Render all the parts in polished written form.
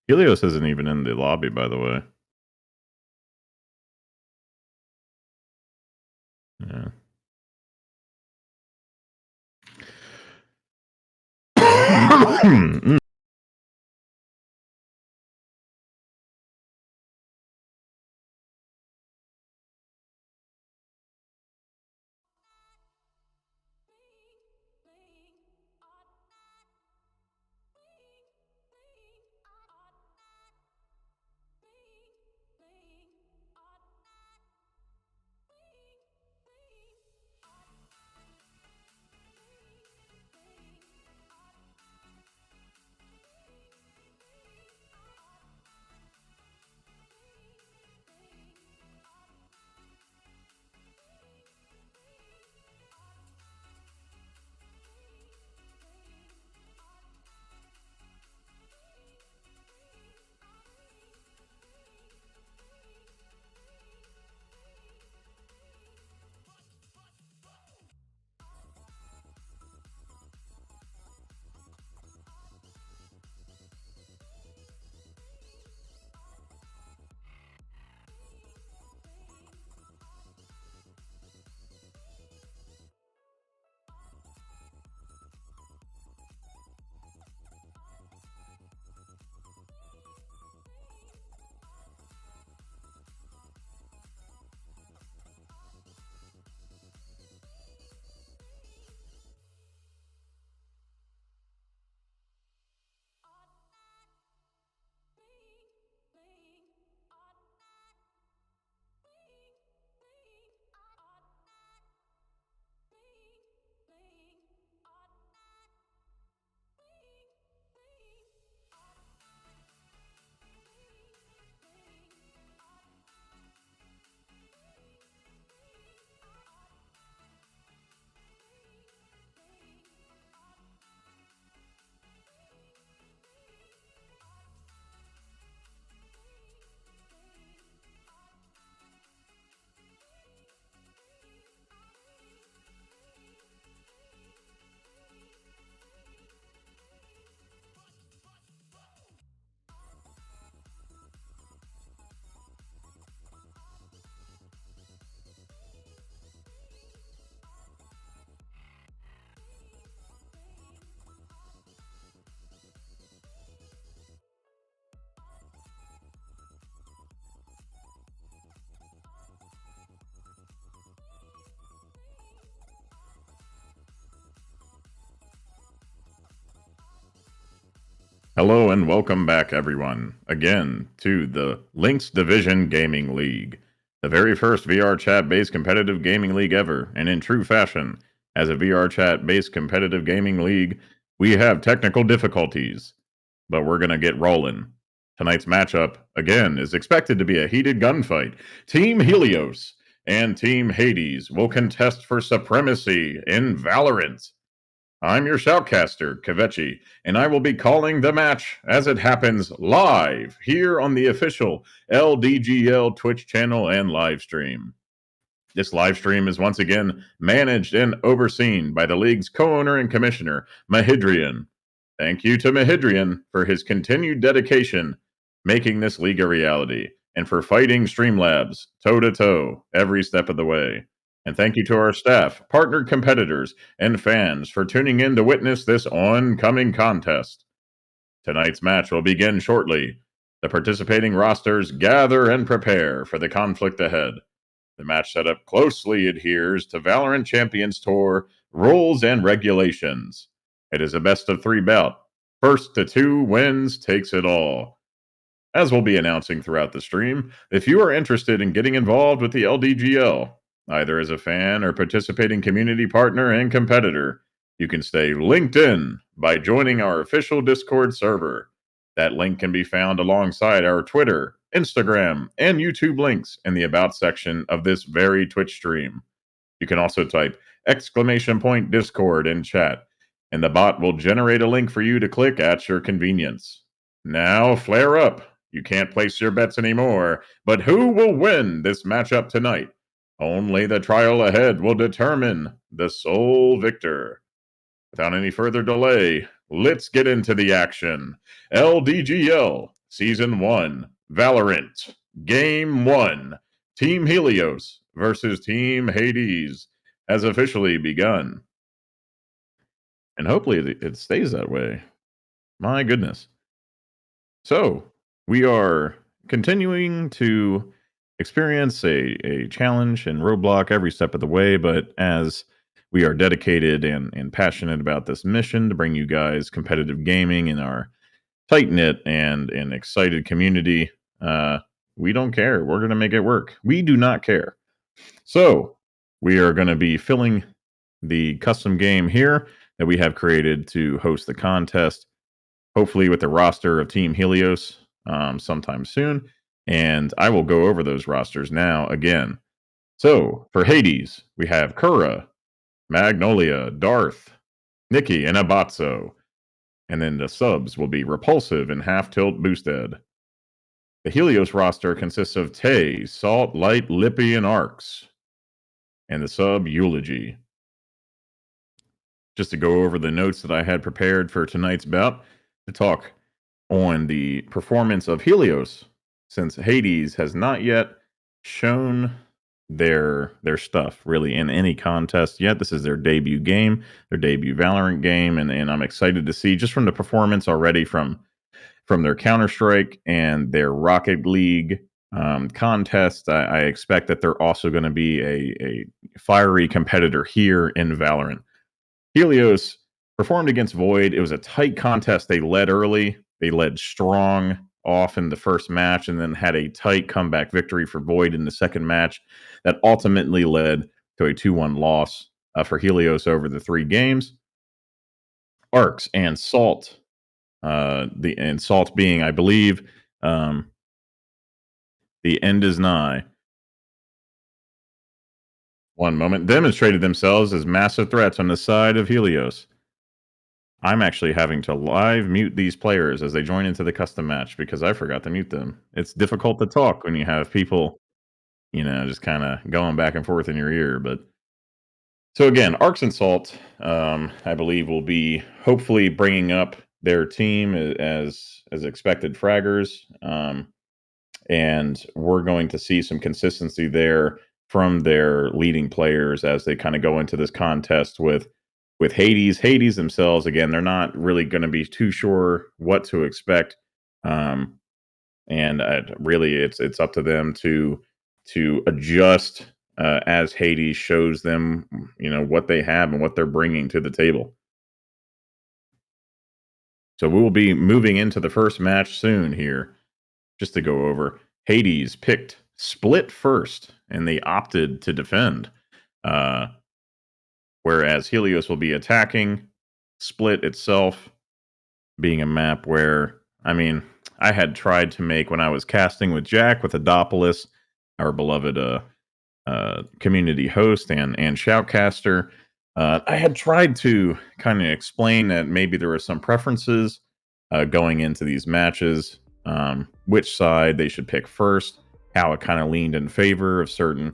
Helios isn't even in the lobby, by the way. Yeah. Hello and welcome back, everyone, again to the LHYNX Division Gaming League, the very first VR chat-based competitive gaming league ever. And in true fashion, as a VR chat-based competitive gaming league, we have technical difficulties, but we're going to get rolling. Tonight's matchup, again, is expected to be a heated gunfight. Team Helios and Team Hades will contest for supremacy in Valorant. I'm your shoutcaster, Kvetchy, and I will be calling the match as it happens live here on the official LDGL Twitch channel and live stream. This live stream is once again managed and overseen by the league's co-owner and commissioner, Mahidrian. Thank you to Mahidrian for his continued dedication making this league a reality and for fighting Streamlabs toe-to-toe every step of the way. And thank you to our staff, partnered competitors, and fans for tuning in to witness this oncoming contest. Tonight's match will begin shortly. The participating rosters gather and prepare for the conflict ahead. The match setup closely adheres to Valorant Champions Tour rules and regulations. It is a best-of-3 bout. First to 2 wins takes it all. As we'll be announcing throughout the stream, if you are interested in getting involved with the LDGL, either as a fan or participating community partner and competitor, you can stay linked in by joining our official Discord server. That link can be found alongside our Twitter, Instagram, and YouTube links in the About section of this very Twitch stream. You can also type !Discord in chat, and the bot will generate a link for you to click at your convenience. Now, flare up. You can't place your bets anymore, but who will win this matchup tonight? Only the trial ahead will determine the sole victor. Without any further delay, let's get into the action. LDGL, Season 1, Valorant, Game 1, Team Helios versus Team Hades has officially begun. And hopefully it stays that way. My goodness. So, we are continuing to experience a challenge and roadblock every step of the way, but as we are dedicated and passionate about this mission to bring you guys competitive gaming in our tight knit and excited community, we don't care. We're going to make it work. We do not care. So, we are going to be filling the custom game here that we have created to host the contest, hopefully with the roster of Team Helios sometime soon. And I will go over those rosters now again. So for Hades, we have Kura, Magnolia, Darth, Nikki, and Abatso. And then the subs will be Repulsive and Half Tilt Boosted. The Helios roster consists of Tay, Salt, Light, Lippy, and Arcs. And the sub, Eulogy. Just to go over the notes that I had prepared for tonight's bout, to talk on the performance of Helios, since Hades has not yet shown their stuff really in any contest yet. This is their debut game, their debut Valorant game, and I'm excited to see just from the performance already from their Counter-Strike and their Rocket League contest. I expect that they're also going to be a fiery competitor here in Valorant. Helios performed against Void. It was a tight contest. They led early. They led strong off in the first match and then had a tight comeback victory for Void in the second match that ultimately led to a 2-1 loss for Helios over the 3 games. Arcs and Salt, and Salt being, I believe, the end is nigh. One moment, demonstrated themselves as massive threats on the side of Helios. I'm actually having to live mute these players as they join into the custom match because I forgot to mute them. It's difficult to talk when you have people, just kind of going back and forth in your ear. But so again, Arcs and Salt, I believe, will be hopefully bringing up their team as expected fraggers, and we're going to see some consistency there from their leading players as they kind of go into this contest with Hades. Hades themselves, again, they're not really going to be too sure what to expect, and really, it's up to them to adjust as Hades shows them, what they have and what they're bringing to the table. So we will be moving into the first match soon here. Just to go over, Hades picked Split first, and they opted to defend. Whereas Helios will be attacking. Split itself being a map where, I had tried to make when I was casting with Jack, with Adopolis, our beloved community host and shoutcaster. I had tried to kind of explain that maybe there were some preferences going into these matches, which side they should pick first, how it kind of leaned in favor of certain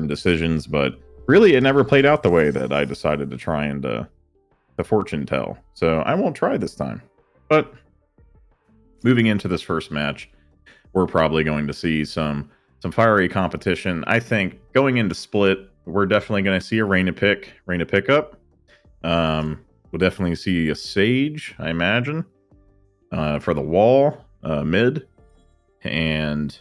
decisions, but really it never played out the way that I decided to try and the fortune tell. So I won't try this time. But moving into this first match, we're probably going to see some fiery competition. I think going into Split, we're definitely going to see a Reyna pickup. We'll definitely see a Sage, I imagine, for the wall mid, and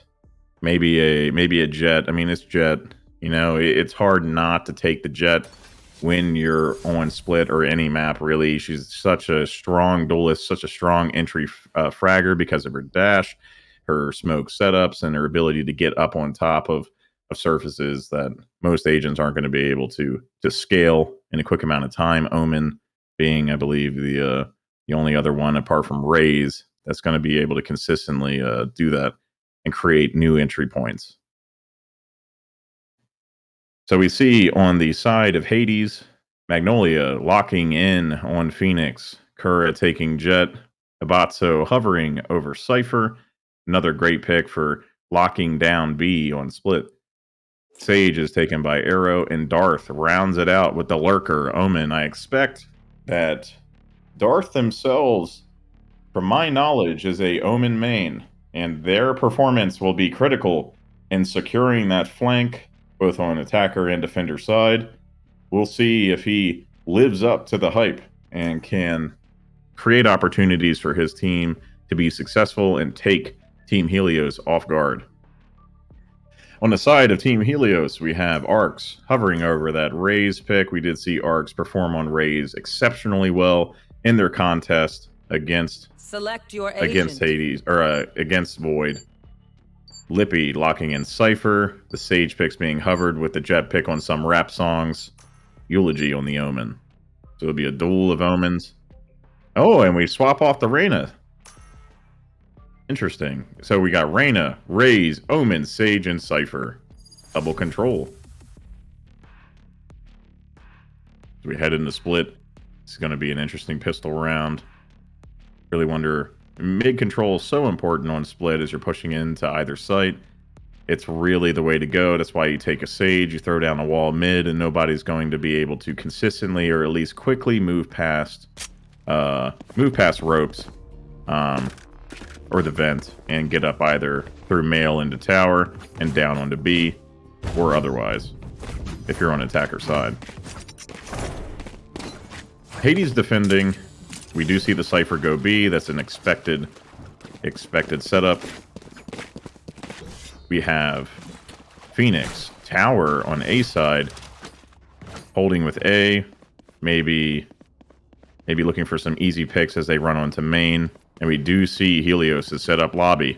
maybe a Jet. It's Jet. It's hard not to take the Jet when you're on Split or any map, really. She's such a strong duelist, such a strong entry fragger because of her dash, her smoke setups, and her ability to get up on top of surfaces that most agents aren't going to be able to scale in a quick amount of time. Omen being, I believe, the only other one apart from Raze that's going to be able to consistently do that and create new entry points. So we see on the side of Hades, Magnolia locking in on Phoenix, Kura taking Jet, Abatso hovering over Cypher. Another great pick for locking down B on Split. Sage is taken by Arrow, and Darth rounds it out with the Lurker, Omen. I expect that Darth themselves from my knowledge, is a Omen main, and their performance will be critical in securing that flank, both on attacker and defender side. We'll see if he lives up to the hype and can create opportunities for his team to be successful and take Team Helios off guard. On the side of Team Helios, we have Arcs hovering over that Raze pick. We did see Arcs perform on Raze exceptionally well in their contest against Hades, or against Void. Lippy locking in Cypher, the Sage picks being hovered with the Jet pick on some rap songs, Eulogy on the Omen. So it'll be a duel of Omens. Oh, and we swap off the Reyna. Interesting. So we got Reyna, Raze, Omen, Sage, and Cypher. Double control. So we head into split. It's going to be an interesting pistol round. Really wonder, mid control is so important on split as you're pushing into either site. It's really the way to go. That's why you take a Sage, you throw down a wall mid, and nobody's going to be able to consistently or at least quickly move past ropes. Or the vent, and get up either through mail into tower and down onto B, or otherwise, if you're on attacker side. Hades defending. We do see the Cypher go B. That's an expected setup. We have LHYNX tower on A side, holding with A, maybe looking for some easy picks as they run onto main. And we do see Helios' set up lobby.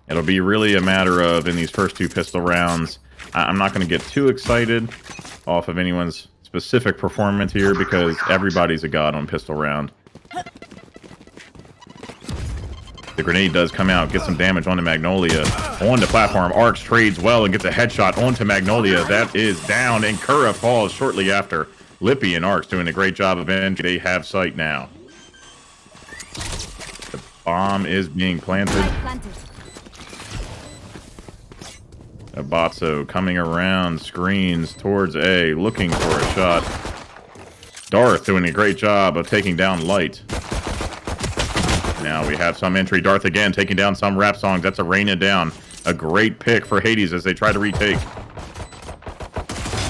It'll be really a matter of, in these first two pistol rounds, I'm not going to get too excited off of anyone's specific performance here because everybody's a god on pistol round. The grenade does come out, get some damage onto Magnolia. On the platform, Arcs trades well and gets a headshot onto Magnolia. That is down, and Kura falls shortly after. Lippy and Arcs doing a great job of ending. They have sight now. Bomb is being planted. Abatso coming around screens towards A, looking for a shot. Darth doing a great job of taking down Light. Now we have some entry. Darth again taking down some rap songs. That's a Reyna down. A great pick for Hades as they try to retake.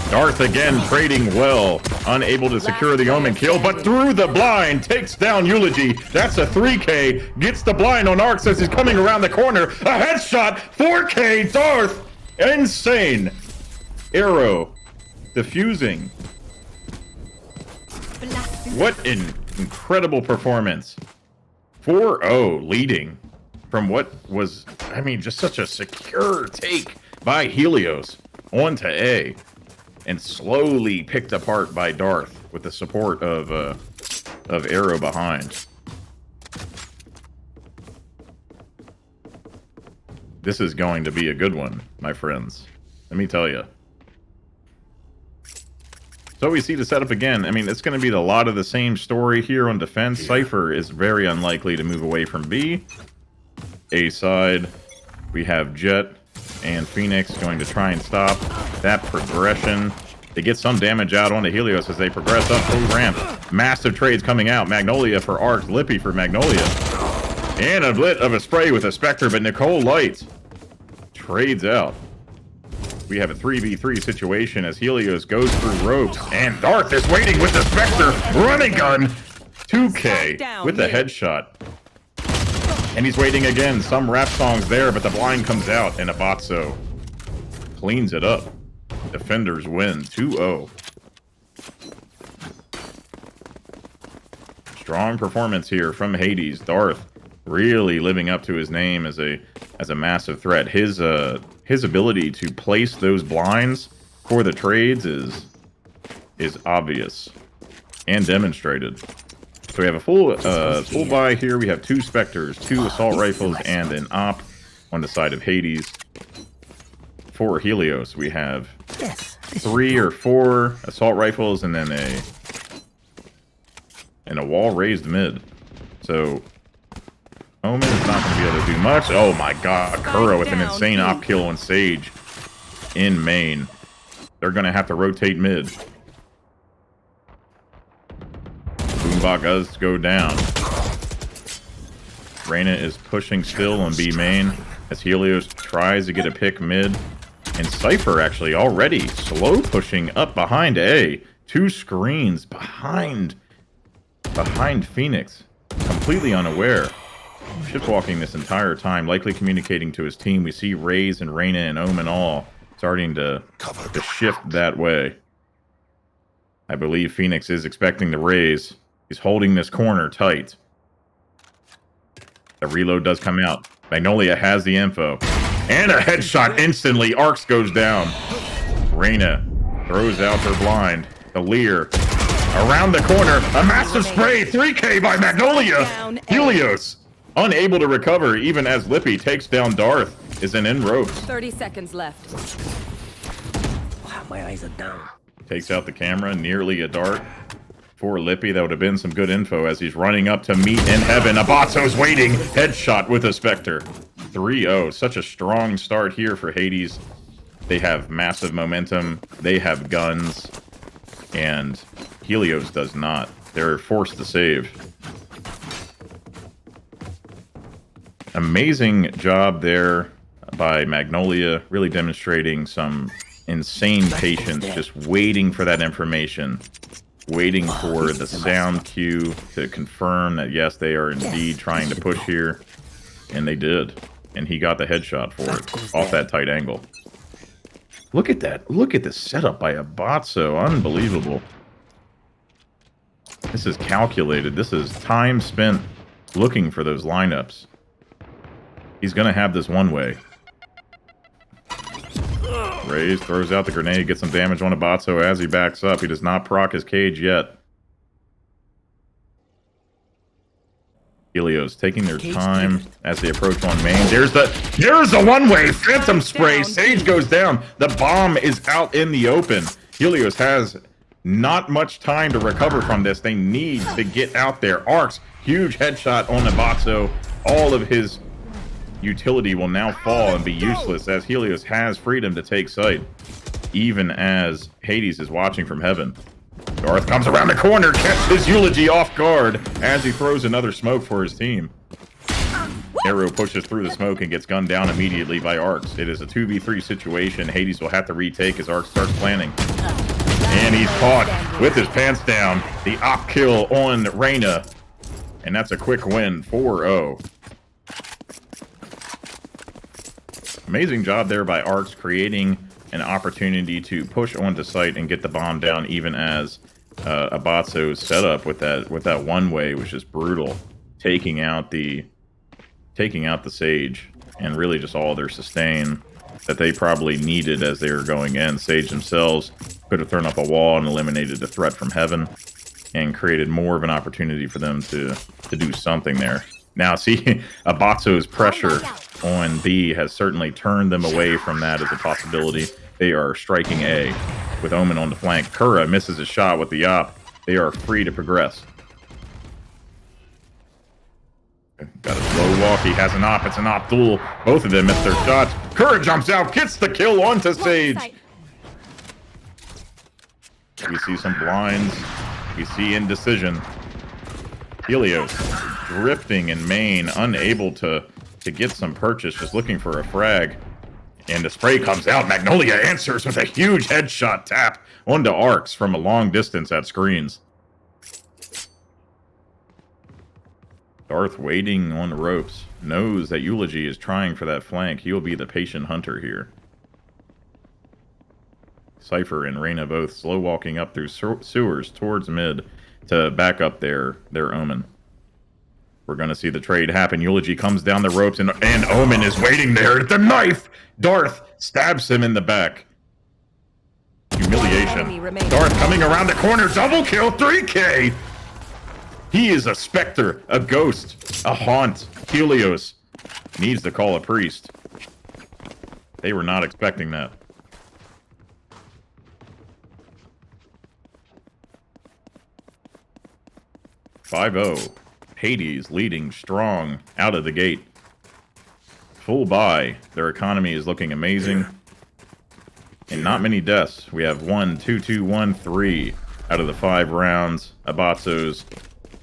Darth again trading well, unable to secure the Omen kill, but through the blind, takes down Eulogy. That's a 3K, gets the blind on Arcs as he's coming around the corner. A headshot, 4K, Darth, insane. Arrow, diffusing. What an incredible performance. 4-0 leading from what was, I mean, just such a secure take by Helios onto A. And slowly picked apart by Darth with the support of Arrow behind. This is going to be a good one, my friends. Let me tell you. So we see the setup again. I mean, it's going to be a lot of the same story here on defense. Cypher is very unlikely to move away from B. A side, we have Jet and LHYNX going to try and stop that progression. They get some damage out onto Helios as they progress up full ramp. Massive trades coming out. Magnolia for Arc, Lippy for Magnolia. And a bit of a spray with a Spectre, but Nicole Light trades out. We have a 3v3 situation as Helios goes through ropes. And Darth is waiting with the Spectre. Running gun. 2K with the headshot. And he's waiting again. Some rap songs there, but the blind comes out, and Abatso cleans it up. Defenders win 2-0. Strong performance here from Hades. Darth really living up to his name as a massive threat. His ability to place those blinds for the trades is obvious and demonstrated. So we have a full buy here. We have 2 Spectres, 2 assault rifles, and an op on the side of Hades. For Helios, we have 3 or 4 assault rifles and then a wall raised mid. So Omen is not going to be able to do much. Oh my god, Kuro with an insane op kill on Sage in main. They're going to have to rotate mid. Boom bot does go down. LHYNX is pushing still on B main as Helios tries to get a pick mid. And Cypher actually already slow pushing up behind A. 2 screens behind Phoenix. Completely unaware. Shipwalking this entire time, likely communicating to his team. We see Raze and LHYNX and Omen all starting to shift that way. I believe Phoenix is expecting the Raze. He's holding this corner tight. The reload does come out. Magnolia has the info. And a headshot instantly. Arcs goes down. LHYNX throws out her blind. The Leer. Around the corner. A massive spray. 3K by Magnolia. Helios. Unable to recover even as Lippy takes down Darth. Is in ropes. 30 seconds left. Wow, my eyes are down. Takes out the camera. Nearly a dart. For Lippy, that would have been some good info as he's running up to meet in heaven. Abatso's waiting. Headshot with a Spectre. 3-0. Such a strong start here for Hades. They have massive momentum. They have guns. And Helios does not. They're forced to save. Amazing job there by Magnolia. Really demonstrating some insane patience. Just waiting for that information. Waiting for the sound cue to confirm that, yes, they are indeed trying to push here. And they did. And he got the headshot for it off that tight angle. Look at that. Look at the setup by Abatso. Unbelievable. This is calculated. This is time spent looking for those lineups. He's going to have this one way. Raze throws out the grenade, gets some damage on Abatso as he backs up. He does not proc his cage yet. Helios taking their time as they approach on main. There's the one-way phantom spray. Sage goes down. The bomb is out in the open. Helios has not much time to recover from this. They need to get out there. Arcs, huge headshot on Abatso. All of his utility will now fall and be useless as Helios has freedom to take site, even as Hades is watching from heaven. Darth comes around the corner, catches Eulogy off guard as he throws another smoke for his team. Arrow pushes through the smoke and gets gunned down immediately by Arcs. It is a 2v3 situation. Hades will have to retake as Arcs starts planning. And he's caught with his pants down. The op kill on LHYNX. And that's a quick win, 4-0. Amazing job there by Arcs, creating an opportunity to push onto site and get the bomb down, even as Abatso's setup with that one way was just brutal, taking out the Sage and really just all their sustain that they probably needed as they were going in. Sage themselves could have thrown up a wall and eliminated the threat from heaven and created more of an opportunity for them to do something there. Now, see, Abatso's pressure on B has certainly turned them away from that as a possibility. They are striking A with Omen on the flank. Kura misses a shot with the op. They are free to progress. Got a slow walk. He has an op. It's an op duel. Both of them miss their shots. Kura jumps out, gets the kill onto Sage. We see some blinds. We see indecision. Helios drifting in main, unable to get some purchase, just looking for a frag. And the spray comes out. Magnolia answers with a huge headshot tap onto Arcs from a long distance at screens. Darth waiting on the ropes. Knows that Eulogy is trying for that flank. He will be the patient hunter here. Cypher and LHYNX both slow walking up through sewers towards mid to back up their Omen. We're going to see the trade happen. Eulogy comes down the ropes, and Omen is waiting there. The knife! Darth stabs him in the back. Humiliation. Darth coming around the corner. Double kill. 3K! He is a specter, a ghost, a haunt. Helios needs to call a priest. They were not expecting that. .5-0. Hades leading strong out of the gate. Full buy. Their economy is looking amazing. And not many deaths. We have 1, 2, 2, 1, 3 out of the 5 rounds. Abatso's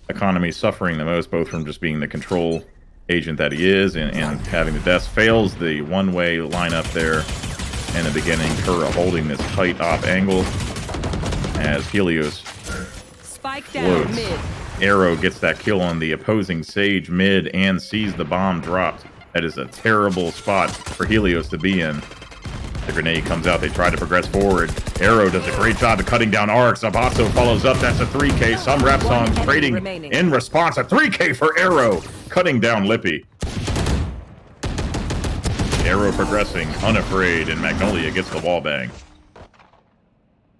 economy suffering the most, both from just being the control agent that he is and having the deaths. Fails the one-way lineup there in the beginning. Kura holding this tight op angle as Helios Spike down mid. Arrow gets that kill on the opposing Sage mid and sees the bomb dropped. That is a terrible spot for Helios to be in. The grenade comes out. They try to progress forward. Arrow does a great job of cutting down arcs. Abasso follows up. That's a 3K. Some rap songs trading in response. A 3K for Arrow. Cutting down Lippy. Arrow progressing, unafraid, and Magnolia gets the wall bang.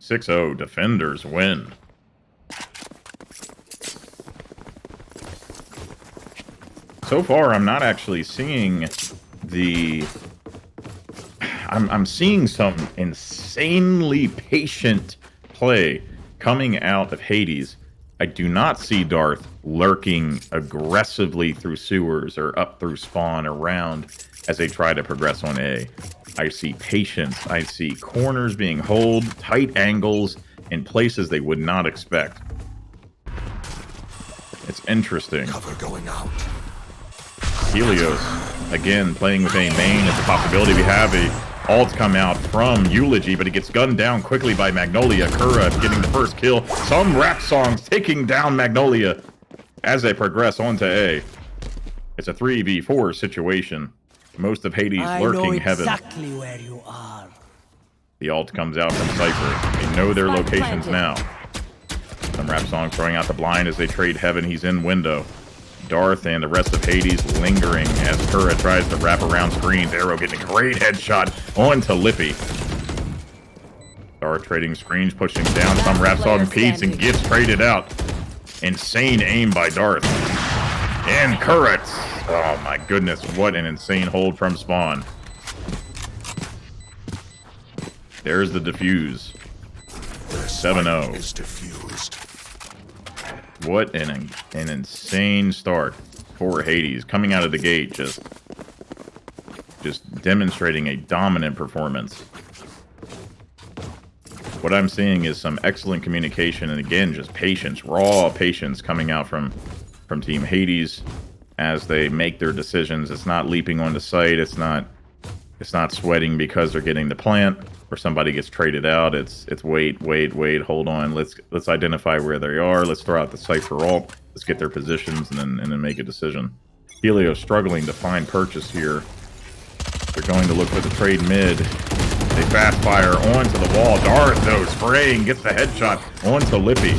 6-0. Defenders win. So far, I'm not actually seeing the... I'm seeing some insanely patient play coming out of Hades. I do not see Darth lurking aggressively through sewers or up through spawn around as they try to progress on A. I see patience. I see corners being held, tight angles in places they would not expect. It's interesting. Cover going out. Helios, again, playing with a main. It's a possibility. We have a ult come out from Eulogy, but it gets gunned down quickly by Magnolia. Kura getting the first kill. Some rap songs taking down Magnolia as they progress onto A. It's a 3v4 situation. Most of Hades lurking heaven. Exactly where you are. The ult comes out from Cypher. They know their locations now. Some rap songs throwing out the blind as they trade heaven. He's in window. Darth and the rest of Hades lingering as Kura tries to wrap around screens. Arrow getting a great headshot onto Lippy. Darth trading screens, pushing down. Some rap song peeks and gets traded out. Insane aim by Darth. And Kura. Oh my goodness, what an insane hold from spawn. There's the defuse. 7-0. Is diffused. What an insane start for Hades. Coming out of the gate, just demonstrating a dominant performance. What I'm seeing is some excellent communication, and again, just patience, raw patience coming out from Team Hades as they make their decisions. It's not leaping onto site. It's not sweating because they're getting the plant or somebody gets traded out. It's wait, hold on. Let's identify where they are. Let's throw out the Cypher ult. Let's get their positions and then make a decision. Helios struggling to find purchase here. They're going to look for the trade mid. They fast fire onto the wall. Darth, though, spraying, gets the headshot onto Lippy.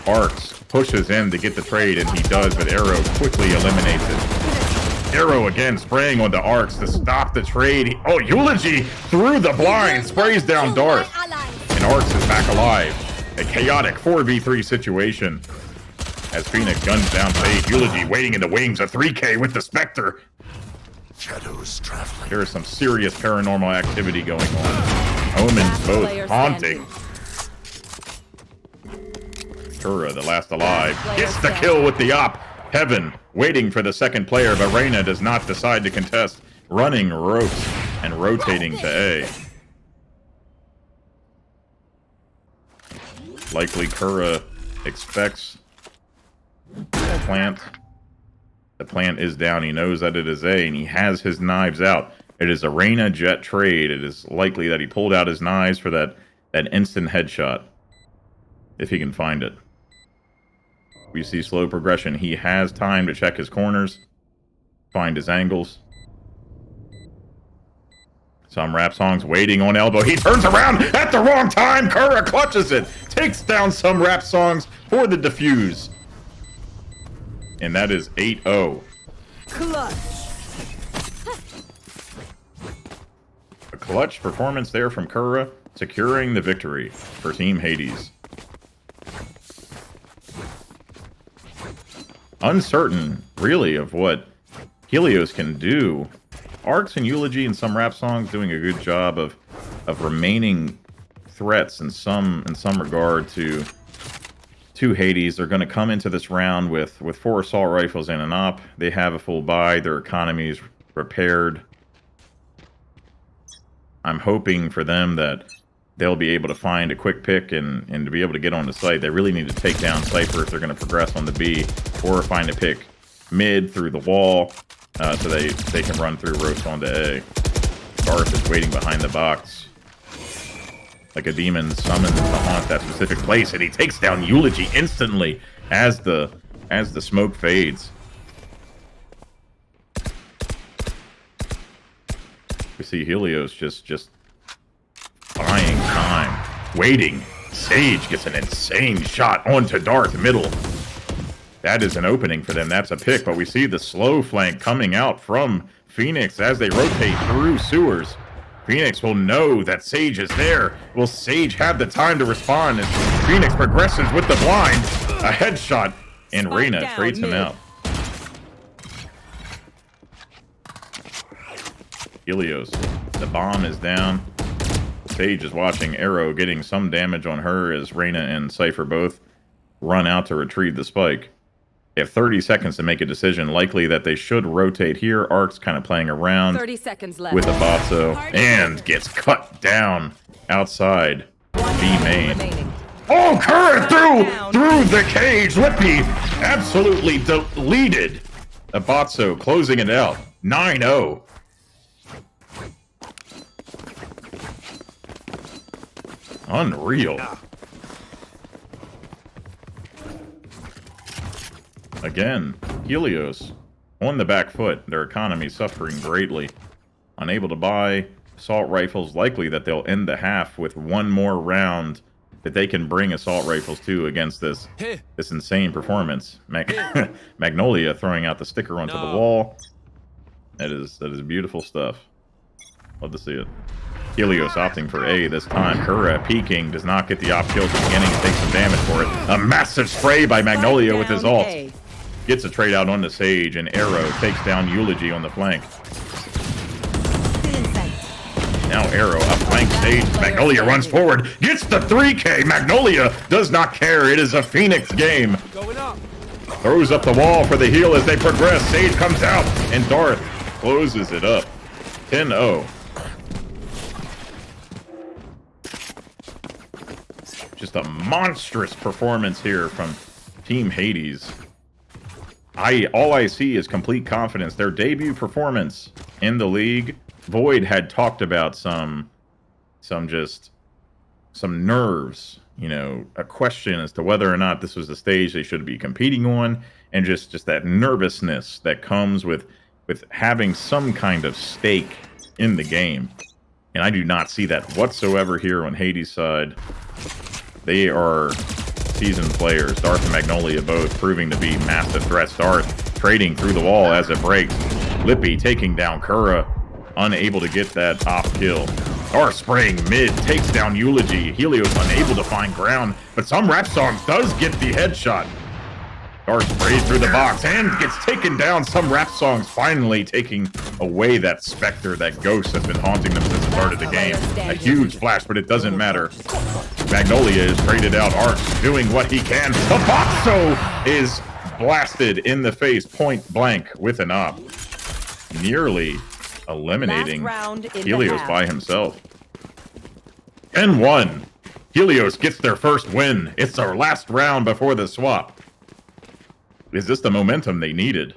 Arcs pushes in to get the trade, and he does, but Arrow quickly eliminates it. Arrow again spraying onto Arcs to stop the trade. Oh, Eulogy through the blind, sprays down Darth. And Arcs is back alive. A chaotic 4v3 situation. As Phoenix guns down Fade. Eulogy waiting in the wings. A 3K with the Spectre. Shadows traveling. There is some serious paranormal activity going on. Omens both haunting. Kura, the last alive, gets the kill with the op. Heaven waiting for the second player, but Reyna does not decide to contest. Running ropes and rotating to A. Likely Kura expects the plant. The plant is down. He knows that it is A, and he has his knives out. It is a Reyna Jet trade. It is likely that he pulled out his knives for that instant headshot, if he can find it. We see slow progression. He has time to check his corners, find his angles. Some rap songs waiting on elbow. He turns around at the wrong time. Kura clutches it. Takes down some rap songs for the defuse. And that is 8-0. Clutch. A clutch performance there from Kura, securing the victory for Team Hades. Uncertain, really, of what Helios can do. Arcs and Eulogy and some rap songs doing a good job of remaining threats in some regard to Hades. They're going to come into this round with 4 assault rifles and an op. They have a full buy. Their economy is repaired. I'm hoping for them that they'll be able to find a quick pick and to be able to get on the site. They really need to take down Cypher if they're going to progress on the B, or find a pick mid through the wall so they can run through roast onto A. Darth is waiting behind the box like a demon summoned to haunt that specific place, and he takes down Eulogy instantly as the smoke fades. We see Helios just buying time, waiting. Sage gets an insane shot onto Darth middle. That is an opening for them. That's a pick, but we see the slow flank coming out from LHYNX as they rotate through sewers. LHYNX will know that Sage is there. Will Sage have the time to respond as LHYNX progresses with the blind? A headshot, and LHYNX trades him out. Helios, the bomb is down. Sage is watching Arrow getting some damage on her as Reyna and Cypher both run out to retrieve the spike. They have 30 seconds to make a decision. Likely that they should rotate here. Ark's kind of playing around 30 seconds left. with a Botso and gets cut down outside B main. Oh, Current through the cage. Lippy absolutely deleted. A Botso closing it out. 9-0. Unreal. Again, Helios on the back foot. Their economy suffering greatly. Unable to buy assault rifles. Likely that they'll end the half with one more round that they can bring assault rifles to against this insane performance. Magnolia throwing out the sticker onto the wall. That is beautiful stuff. Love to see it. Helios opting for A this time. Kura peeking, does not get the op kill at the beginning, takes some damage for it. A massive spray by Magnolia with his ult. Gets a trade out on the Sage, and Arrow takes down Eulogy on the flank. Now Arrow up-flank Sage. Magnolia runs forward, gets the 3K. Magnolia does not care. It is a LHYNX game. Throws up the wall for the heal as they progress. Sage comes out, and Darth closes it up. 10-0. Just a monstrous performance here from Team Hades. All I see is complete confidence. Their debut performance in the league, Void had talked about some nerves, you know, a question as to whether or not this was the stage they should be competing on, and just that nervousness that comes with having some kind of stake in the game. And I do not see that whatsoever here on Hades' side. They are seasoned players. Darth and Magnolia both proving to be massive threats. Darth trading through the wall as it breaks. Lippy taking down Kura, unable to get that op kill. Darth spraying mid, takes down Eulogy. Helios unable to find ground, but some rap songs does get the headshot. Darth sprays through the box and gets taken down. Some rap songs finally taking away that specter, that ghost that's been haunting them since the start of the game. A huge flash, but it doesn't matter. Magnolia is traded out. Ark's doing what he can. The Botso is blasted in the face, point blank, with an op. Nearly eliminating Helios by himself. 10-1. Helios gets their first win. It's their last round before the swap. Is this the momentum they needed?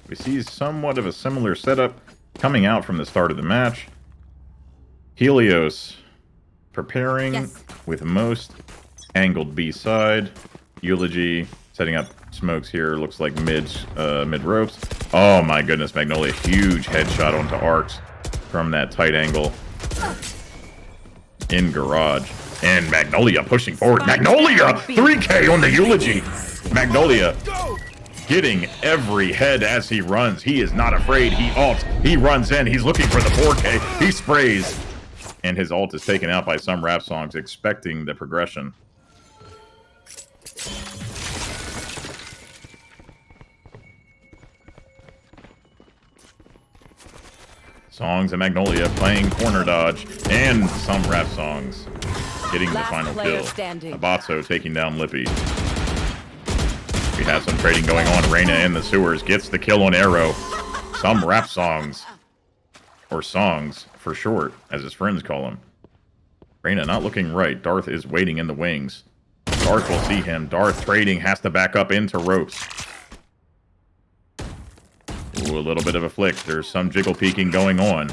We see somewhat of a similar setup coming out from the start of the match. Helios preparing with most angled B side. Eulogy setting up smokes here. Looks like mid ropes. Oh my goodness, Magnolia, huge headshot onto Arcs from that tight angle in garage. And Magnolia pushing forward. Magnolia 3K on the Eulogy. Magnolia getting every head as he runs. He is not afraid. He ults. He runs in. He's looking for the 4K. He sprays. And his ult is taken out by some rap songs, expecting the progression. Songs and Magnolia playing corner dodge. And some rap songs getting the final kill. Abatso taking down Lippy. We have some trading going on. Reyna in the sewers gets the kill on Arrow. some rap songs. Or songs, for short, as his friends call him. Reyna not looking right. Darth is waiting in the wings. Darth will see him. Darth trading, has to back up into ropes. Ooh, a little bit of a flick. There's some jiggle peeking going on.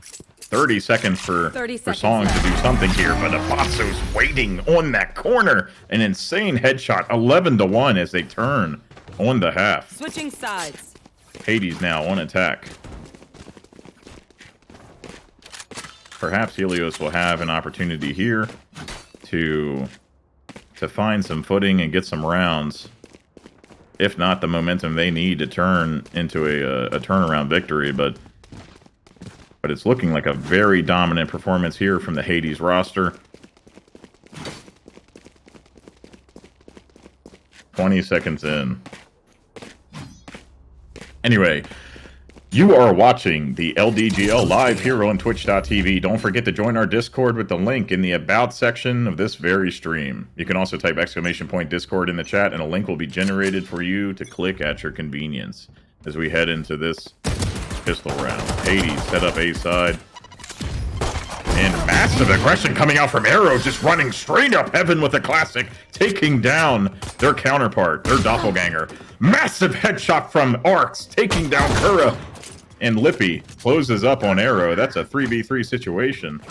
30 seconds for Songs to do something here, but Abatso's waiting on that corner. An insane headshot, 11-1 as they turn on the half. Switching sides. Hades now on attack. Perhaps Helios will have an opportunity here to find some footing and get some rounds. If not, the momentum they need to turn into a turnaround victory, but it's looking like a very dominant performance here from the Hades roster. 20 seconds in. Anyway, you are watching the LDGL live here on Twitch.tv. Don't forget to join our Discord with the link in the About section of this very stream. You can also type !Discord in the chat, and a link will be generated for you to click at your convenience as we head into this pistol round. Hades set up A side. And massive aggression coming out from Arrow, just running straight up heaven with a classic, taking down their counterpart, their doppelganger. Massive headshot from Arcs, taking down Kura. And Lippy closes up on Arrow. That's a 3v3 situation.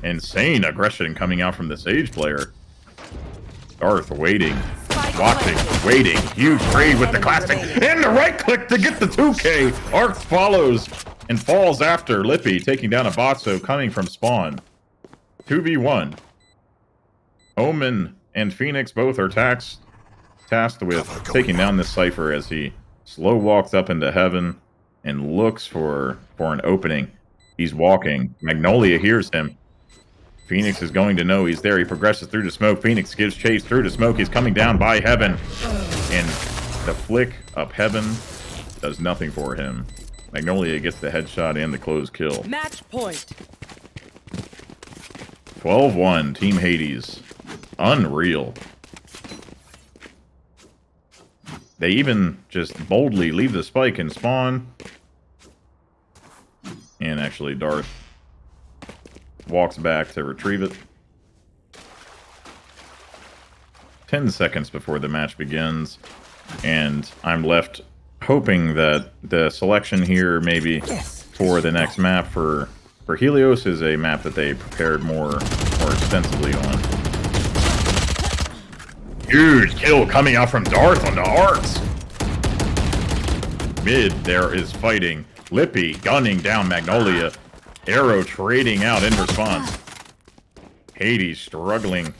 Insane aggression coming out from the Sage player. Darth waiting, watching, waiting. Huge trade with the classic. And the right click to get the 2K. Arcs follows and falls after Lippy, taking down Abatso coming from spawn. 2v1. Omen and Phoenix both are tasked with taking down this Cypher as he slow walks up into heaven and looks for an opening. He's walking. Magnolia hears him. Phoenix is going to know he's there. He progresses through the smoke. Phoenix gives chase through the smoke. He's coming down by heaven. And the flick up heaven does nothing for him. Magnolia gets the headshot and the close kill. Match point. 12-1, Team Hades. Unreal. They even just boldly leave the spike and spawn. And actually, Darth walks back to retrieve it. 10 seconds before the match begins. And I'm left hoping that the selection here maybe for the next map for Helios is a map that they prepared more extensively on. Huge kill coming out from Darth on the Arcs. Mid there is fighting. Lippy gunning down Magnolia. Arrow trading out in response. Hades struggling.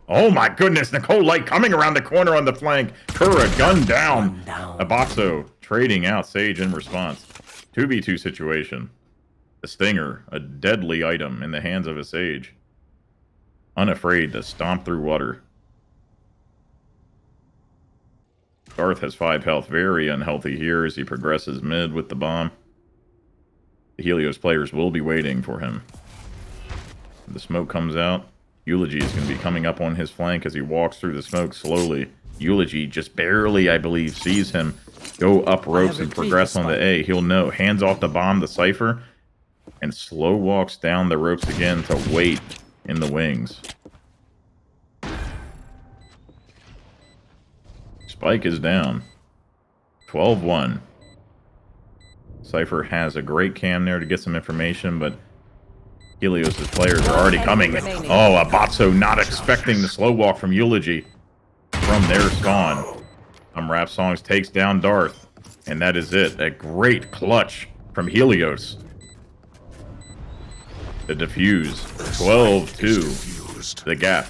Oh my goodness, Nicole Light coming around the corner on the flank. Kura gunned down. Abatso trading out Sage in response. 2v2 situation. The Stinger, a deadly item in the hands of a Sage. Unafraid to stomp through water. Darth has 5 health, very unhealthy here as he progresses mid with the bomb. The Helios players will be waiting for him. The smoke comes out. Eulogy is going to be coming up on his flank as he walks through the smoke slowly. Eulogy just barely, I believe, sees him go up ropes and progress on the A. He'll know. Hands off the bomb, the Cypher, and slow walks down the ropes again to wait in the wings. Spike is down. 12-1. Cypher has a great cam there to get some information, but Helios' players are already coming. Oh, Abatso not expecting the slow walk from Eulogy from their spawn. Rap Songs takes down Darth, and that is it. A great clutch from Helios. The defuse. 12-2. The gap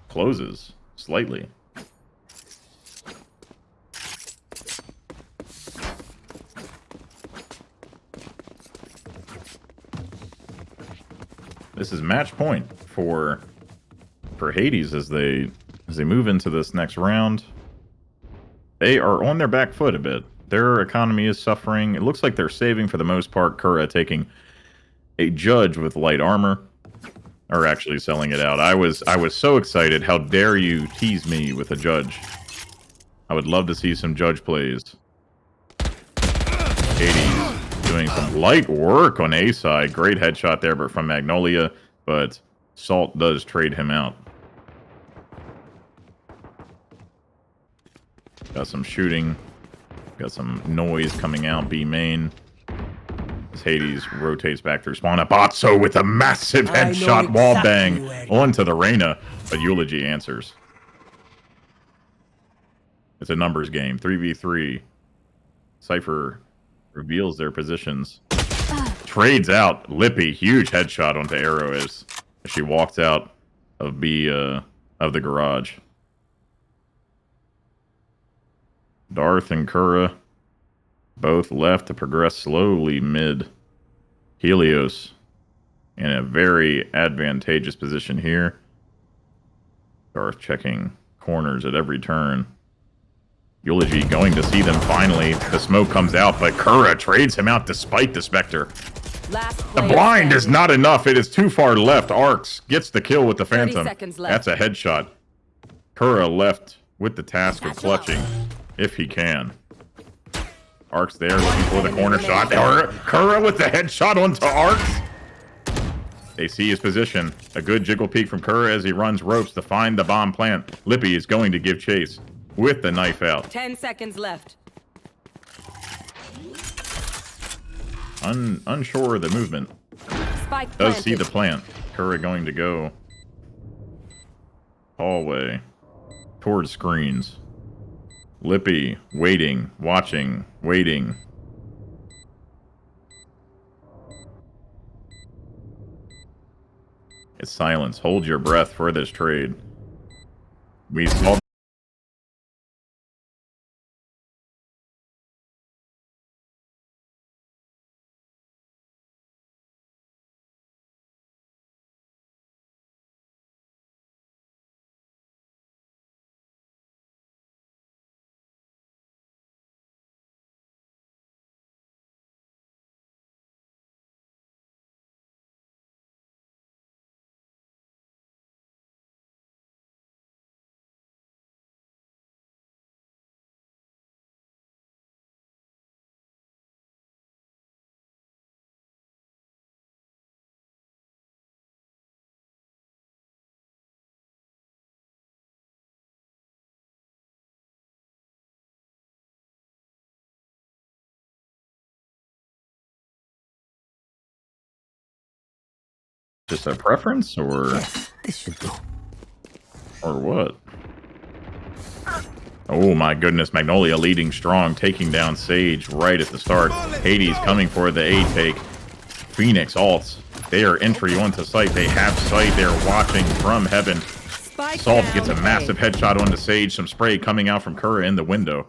closes slightly. This is match point for Hades as they move into this next round. They are on their back foot a bit. Their economy is suffering. It looks like they're saving for the most part. Kura taking a judge with light armor, or actually selling it out. I was so excited. How dare you tease me with a judge? I would love to see some judge plays. Hades doing some light work on A side. Great headshot there, but from Magnolia. But Salt does trade him out. Got some shooting. Got some noise coming out. B main. As Hades rotates back through spawn. Abatso with a massive headshot wall bang onto the Reyna. But Eulogy answers. It's a numbers game. 3v3. Cypher reveals their positions. Trades out. Lippy, huge headshot onto Arrow as she walks out of the garage. Darth and Kura both left to progress slowly mid. Helios in a very advantageous position here. Darth checking corners at every turn. Eulogy going to see them finally. The smoke comes out, but Kura trades him out despite the Spectre. The blind is not enough. It is too far left. Arcs gets the kill with the Phantom. That's a headshot. Kura left with the task of clutching, if he can. Arcs there looking for the corner shot. Kura with the headshot onto Arcs. They see his position. A good jiggle peek from Kura as he runs ropes to find the bomb plant. Lippy is going to give chase with the knife out. 10 seconds left. Unsure of the movement. Spike Does see the plant. Kura going to go hallway towards screens. Lippy waiting, watching, waiting. It's silence. Hold your breath for this trade. We saw. Just a preference, or This should do. or what? Oh my goodness, Magnolia leading strong, taking down Sage right at the start. Hades coming for the A take. Phoenix alts. They are entry onto site. They have sight. They're watching from heaven. Salt gets a massive headshot onto Sage. Some spray coming out from Kura in the window.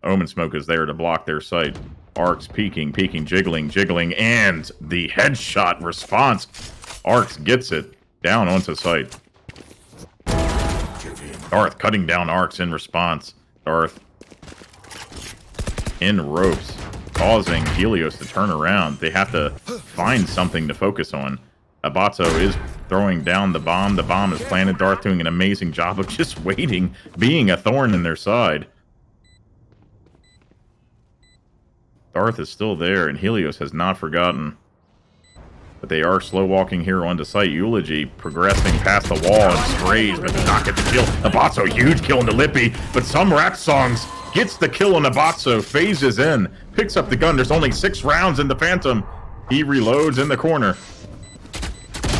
Omen Smoke is there to block their sight. Arcs peeking, jiggling, and the headshot response. Arcs gets it down onto sight. Darth cutting down Arcs in response. Darth in ropes, causing Helios to turn around. They have to find something to focus on. Abatso is throwing down the bomb. The bomb is planted. Darth doing an amazing job of just waiting, being a thorn in their side. Darth is still there, and Helios has not forgotten. But they are slow walking here onto site. Eulogy progressing past the wall and sprays, but does not get the kill. Abatso, huge kill into Lippy, but some rap songs gets the kill on Abatso, phases in, picks up the gun. There's only 6 rounds in the Phantom. He reloads in the corner.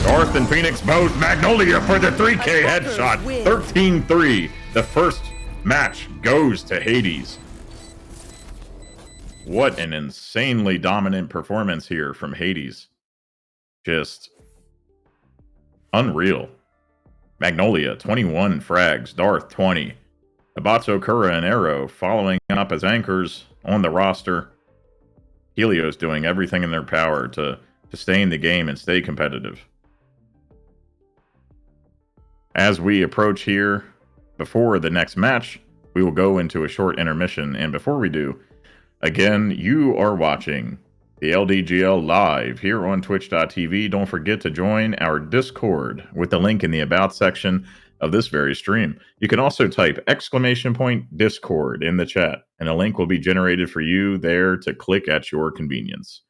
Darth and Phoenix both. Magnolia for the 3K headshot. 13-3. The first match goes to Hades. What an insanely dominant performance here from Hades. Just unreal. Magnolia, 21 frags. Darth, 20. Abatso, Kura, and Arrow following up as anchors on the roster. Helios doing everything in their power to stay in the game and stay competitive. As we approach here, before the next match, we will go into a short intermission. And before we do, again, you are watching the LDGL live here on twitch.tv. Don't forget to join our Discord with the link in the About section. of this very stream. You can also type !Discord in the chat, and a link will be generated for you there to click at your convenience.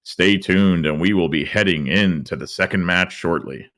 Stay tuned, and we will be heading into the second match shortly.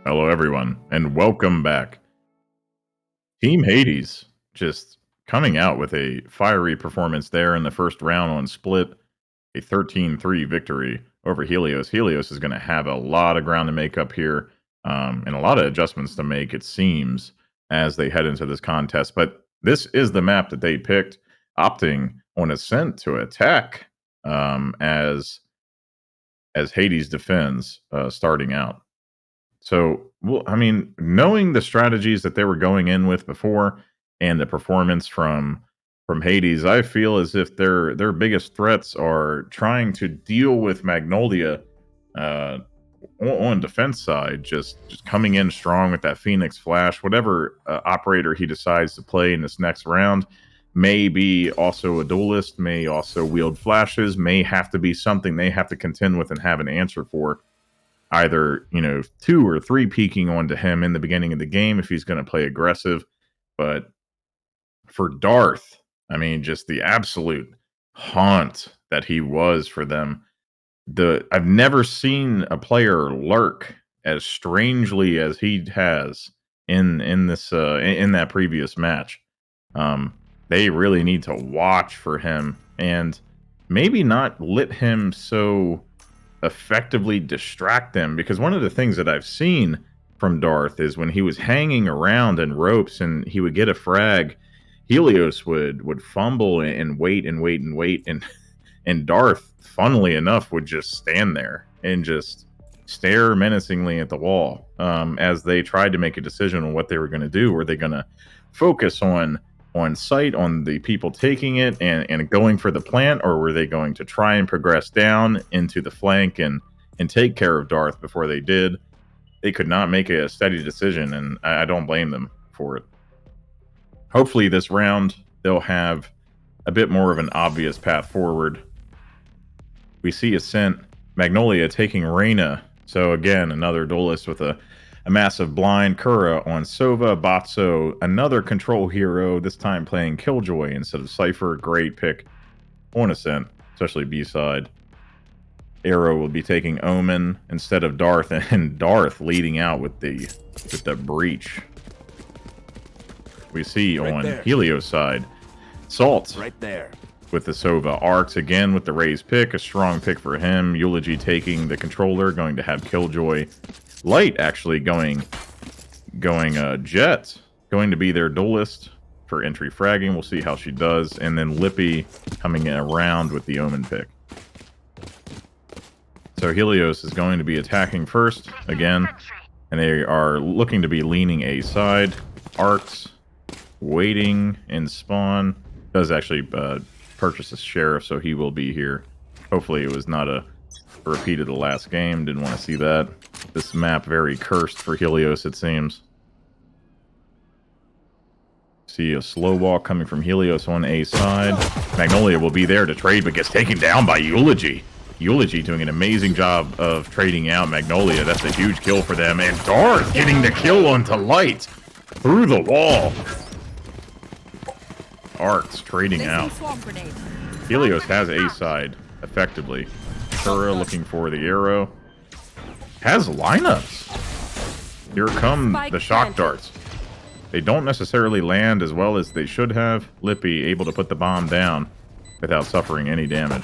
Hello, everyone, and welcome back. Team Hades just coming out with a fiery performance there in the first round on Split, a 13-3 victory over Helios. Helios is going to have a lot of ground to make up here, and a lot of adjustments to make, it seems, as they head into this contest. But this is the map that they picked, opting on Ascent to attack as Hades defends starting out. So, well, I mean, knowing the strategies that they were going in with before and the performance from Hades, I feel as if their biggest threats are trying to deal with Magnolia on defense side, just coming in strong with that Phoenix Flash. Whatever operator he decides to play in this next round may be also a duelist, may also wield flashes, may have to be something they have to contend with and have an answer for. Either, 2 or 3 peeking onto him in the beginning of the game if he's going to play aggressive. But for Darth, I mean, just the absolute haunt that he was for them. I've never seen a player lurk as strangely as he has in this in that previous match. They really need to watch for him and maybe not let him so effectively distract them, because one of the things that I've seen from Darth is when he was hanging around in ropes and he would get a frag, Helios would fumble and wait and Darth, funnily enough, would just stand there and just stare menacingly at the wall as they tried to make a decision on what they were going to do. Were they going to focus on sight on the people taking it and going for the plant, or were they going to try and progress down into the flank and take care of Darth before they did? They could not make a steady decision, and I don't blame them for it. Hopefully this round they'll have a bit more of an obvious path forward. We see Ascent, Magnolia taking Reyna, so again another duelist with a massive blind. Kura on Sova. Batso, another control hero, this time playing Killjoy instead of Cypher. Great pick on Ascent, especially B-side. Arrow will be taking Omen instead of Darth, and Darth leading out with the breach. We see right on there. Helios side, Salt right there with the Sova. Arcs again with the raised pick, a strong pick for him. Eulogy taking the controller, going to have Killjoy. Light actually going Jet, going to be their duelist for entry fragging. We'll see how she does. And then Lippy coming in around with the Omen pick. So Helios is going to be attacking first again, and they are looking to be leaning A side. Arcs waiting in spawn. Does actually purchase a sheriff, so he will be here. Hopefully it was not a repeat of the last game. Didn't want to see that. This map very cursed for Helios, it seems. See a slow walk coming from Helios on A side. Magnolia will be there to trade, but gets taken down by Eulogy. Eulogy doing an amazing job of trading out Magnolia. That's a huge kill for them. And Darth getting the kill onto Light through the wall. Arcs trading out. Helios has A side effectively. Kura looking for the arrow. Has lineups. Here come the shock darts. They don't necessarily land as well as they should have. Lippy able to put the bomb down without suffering any damage.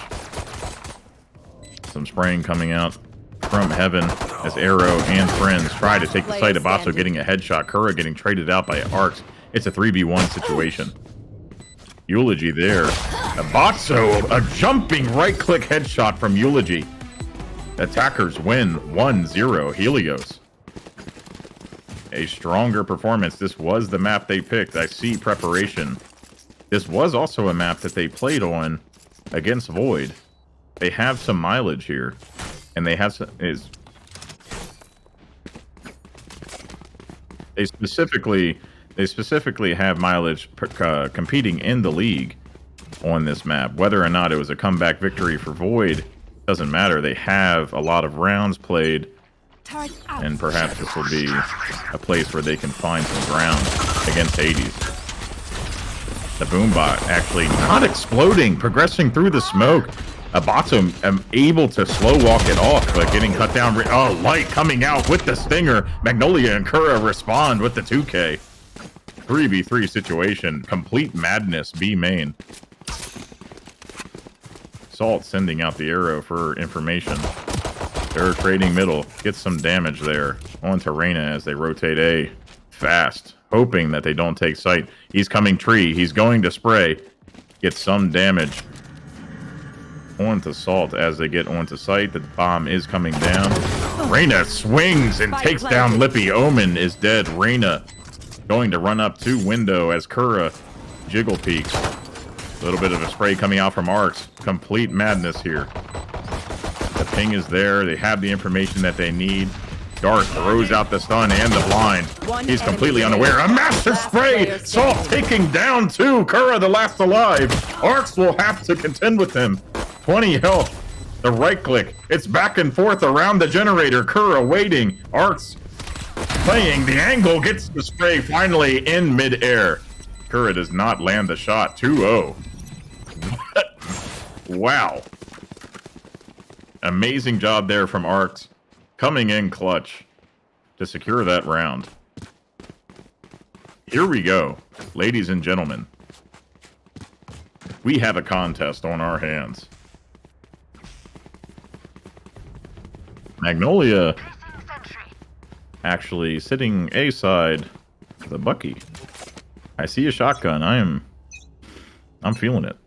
Some spraying coming out from heaven as Arrow and friends try to take the site of Batso, getting a headshot. Kura getting traded out by Arcs. It's a 3v1 situation. Eulogy there. Batso, a jumping right-click headshot from Eulogy. Attackers win 1-0. Helios. A stronger performance. This was the map they picked. I see preparation. This was also a map that they played on against Void. They have some mileage here. And they have some... They specifically have mileage competing in the league on this map. Whether or not it was a comeback victory for Void doesn't matter. They have a lot of rounds played, and perhaps this will be a place where they can find some ground against Hades. The boombot actually not exploding, progressing through the smoke. Abatsu able to slow walk it off, but getting cut down. Oh, Light coming out with the stinger. Magnolia and Kura respond with the 2K. 3v3 situation. Complete madness, B main. Salt sending out the arrow for information. They're trading middle. Gets some damage there. On to Reyna as they rotate A. Fast. Hoping that they don't take sight. He's coming tree. He's going to spray. Gets some damage. On to Salt as they get onto site. The bomb is coming down. Reyna swings and takes down Lippy. Omen is dead. Reyna going to run up to window as Kura jiggle peeks. A little bit of a spray coming out from Arcs. Complete madness here. The ping is there. They have the information that they need. Darth throws out the stun and the blind. He's completely unaware. A massive spray! Salt taking down two. Kura the last alive. Arcs will have to contend with him. 20 health. The right click. It's back and forth around the generator. Kura waiting. Arcs playing. The angle gets the spray finally in midair. Kura does not land the shot. 2-0. Wow. Amazing job there from Arcs. Coming in clutch to secure that round. Here we go, ladies and gentlemen. We have a contest on our hands. Magnolia actually sitting A side the Bucky. I see a shotgun. I'm feeling it.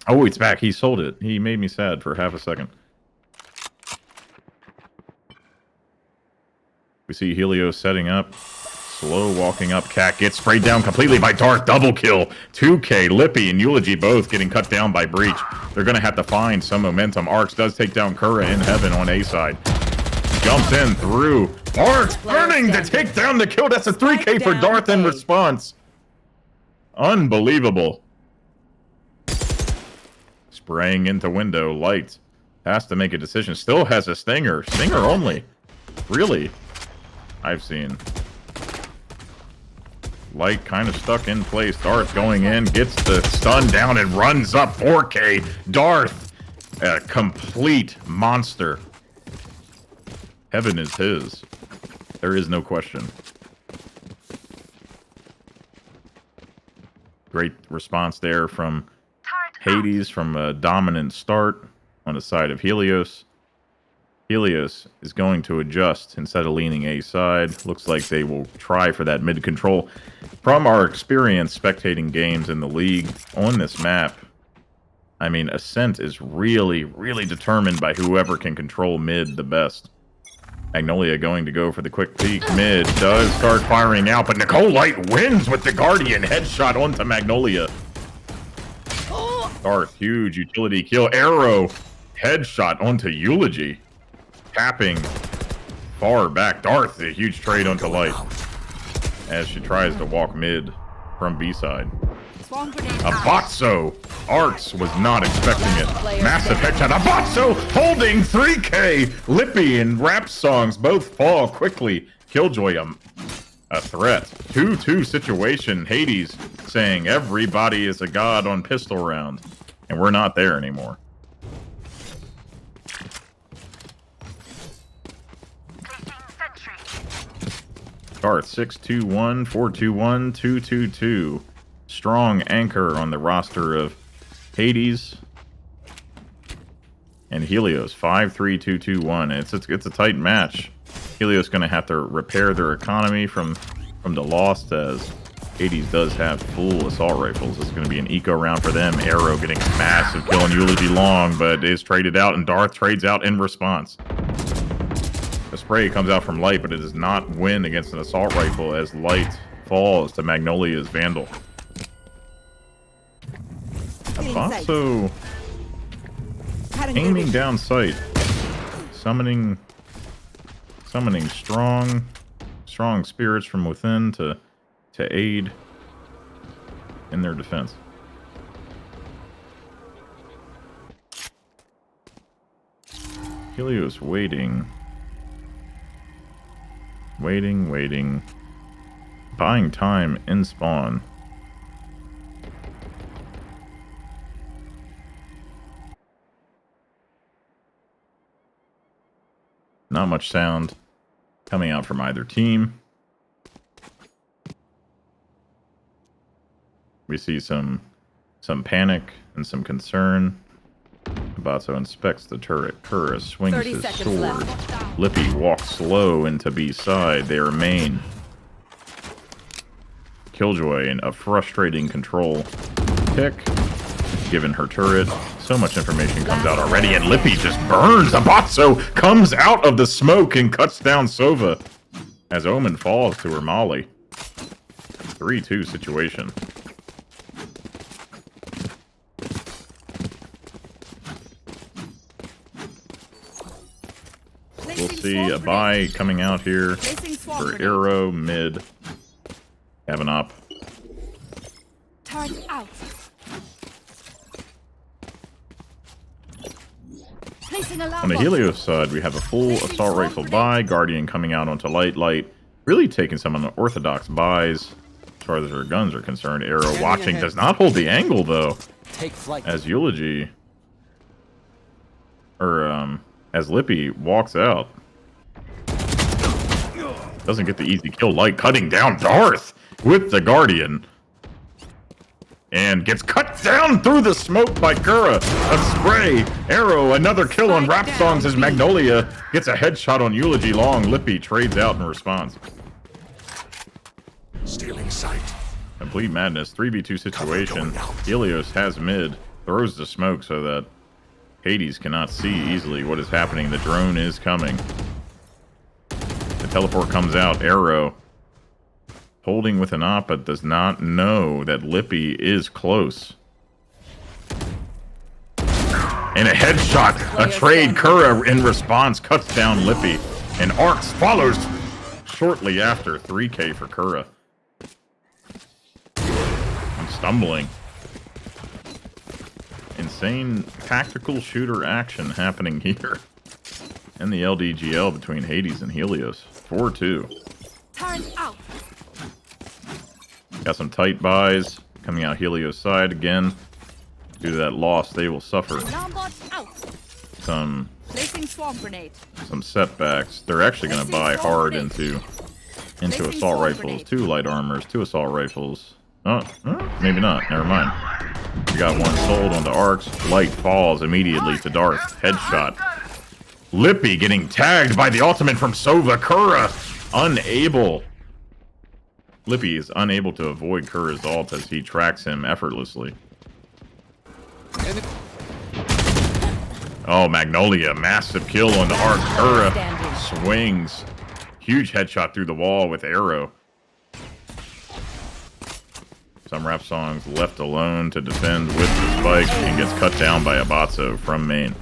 Oh, it's back. He sold it. He made me sad for half a second. We see Helios setting up. Slow walking up. Cat gets sprayed down completely by Darth. Double kill. 2K, Lippy, and Eulogy both getting cut down by Breach. They're going to have to find some momentum. Arcs does take down Kura in heaven on A side. Jumps in through. Arcs burning to take down the kill. That's a 3K for Darth in response. Unbelievable. Spraying into window. Light has to make a decision. Still has a stinger. Stinger only. Really? I've seen. Light kind of stuck in place. Darth going in, gets the stun down and runs up 4K. Darth, a complete monster. Heaven is his. There is no question. Great response there from Hades from a dominant start on the side of Helios. Helios is going to adjust instead of leaning A side. Looks like they will try for that mid control. From our experience spectating games in the league on this map, I mean, Ascent is really, really determined by whoever can control mid the best. Magnolia going to go for the quick peek. Mid does start firing out, but Nicole Light wins with the Guardian headshot onto Magnolia. Darth, huge utility kill. Arrow headshot onto Eulogy. Tapping far back. Darth, a huge trade onto Light as she tries to walk mid from B side. Abatsu! Arcs was not expecting it. Massive headshot. Abatsu holding 3K! Lippy and rap songs both fall quickly. Killjoy a threat. 2-2 situation. Hades saying everybody is a god on pistol round. And we're not there anymore. Darth 6-2-1, 4-2-1, 2-2-2. Strong anchor on the roster of Hades and Helios. 5-3-2-2-1. It's a tight match. Helios going to have to repair their economy from the loss, as Hades does have full assault rifles. It's going to be an eco round for them. Arrow getting a massive kill on Eulogy Long, but is traded out, and Darth trades out in response. The spray comes out from Light, but it does not win against an assault rifle as Light falls to Magnolia's Vandal. Abatsu aiming down sight, summoning strong spirits from within to aid in their defense. Helios waiting, buying time in spawn. Not much sound coming out from either team. We see some panic and some concern. Abatso inspects the turret. Kura swings 30 his seconds sword. left. Lippy walks slow into B's side. They are main. Killjoy in a frustrating control pick. Given her turret. So much information comes out already, and Lippy just burns. Abatso comes out of the smoke and cuts down Sova as Omen falls to her molly. 3-2 situation. We'll see a buy coming out here for Arrow mid. Have an op. Turn out. On the Helios side, we have a full assault rifle buy. Guardian coming out onto light. Really taking some unorthodox buys as far as her guns are concerned. Arrow watching does not hold the angle though. Take flight. As Eulogy or as Lippy walks out. Doesn't get the easy kill. Light cutting down Darth with the Guardian. And gets cut down through the smoke by Kura. A spray. Arrow, another kill on Rap Songs as Magnolia gets a headshot on Eulogy Long. Lippy trades out in response. Stealing sight. Complete madness. 3v2 situation. Helios has mid. Throws the smoke so that Hades cannot see easily what is happening. The drone is coming. The teleport comes out. Arrow holding with an op, but does not know that Lippy is close. And a headshot. A trade. Kura in response cuts down Lippy. And Arcs follows shortly after. 3K for Kura. I'm stumbling. Insane tactical shooter action happening here. And the LDGL between Hades and Helios. 4-2. Turn out. Got some tight buys coming out Helios side again. Due to that loss, they will suffer some setbacks. They're actually going to buy hard into assault rifles. 2 light armors, 2 assault rifles. Oh, maybe not. Never mind. We got one sold onto Arcs. Light falls immediately to Darth. Headshot. Lippy getting tagged by the ultimate from Sova. Kura unable. Lippy is unable to avoid Kura's ult as he tracks him effortlessly. Oh, Magnolia. Massive kill on the Arc. Kura swings. Huge headshot through the wall with Arrow. Some Rap Songs left alone to defend with the spike and gets cut down by Abatso from main.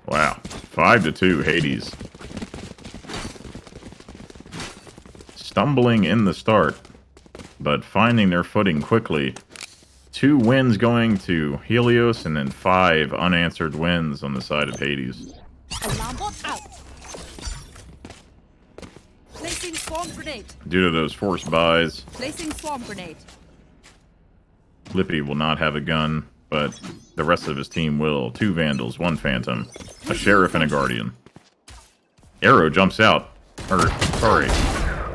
Wow. 5-2 Hades. Stumbling in the start, but finding their footing quickly. 2 wins going to Helios, and then 5 unanswered wins on the side of Hades. Alarm bot out. Placing swarm grenade. Due to those forced buys, Placing swarm grenade. Lippy will not have a gun, but the rest of his team will. 2 Vandals, 1 Phantom, a Sheriff, and a Guardian. Arrow jumps out. Sorry.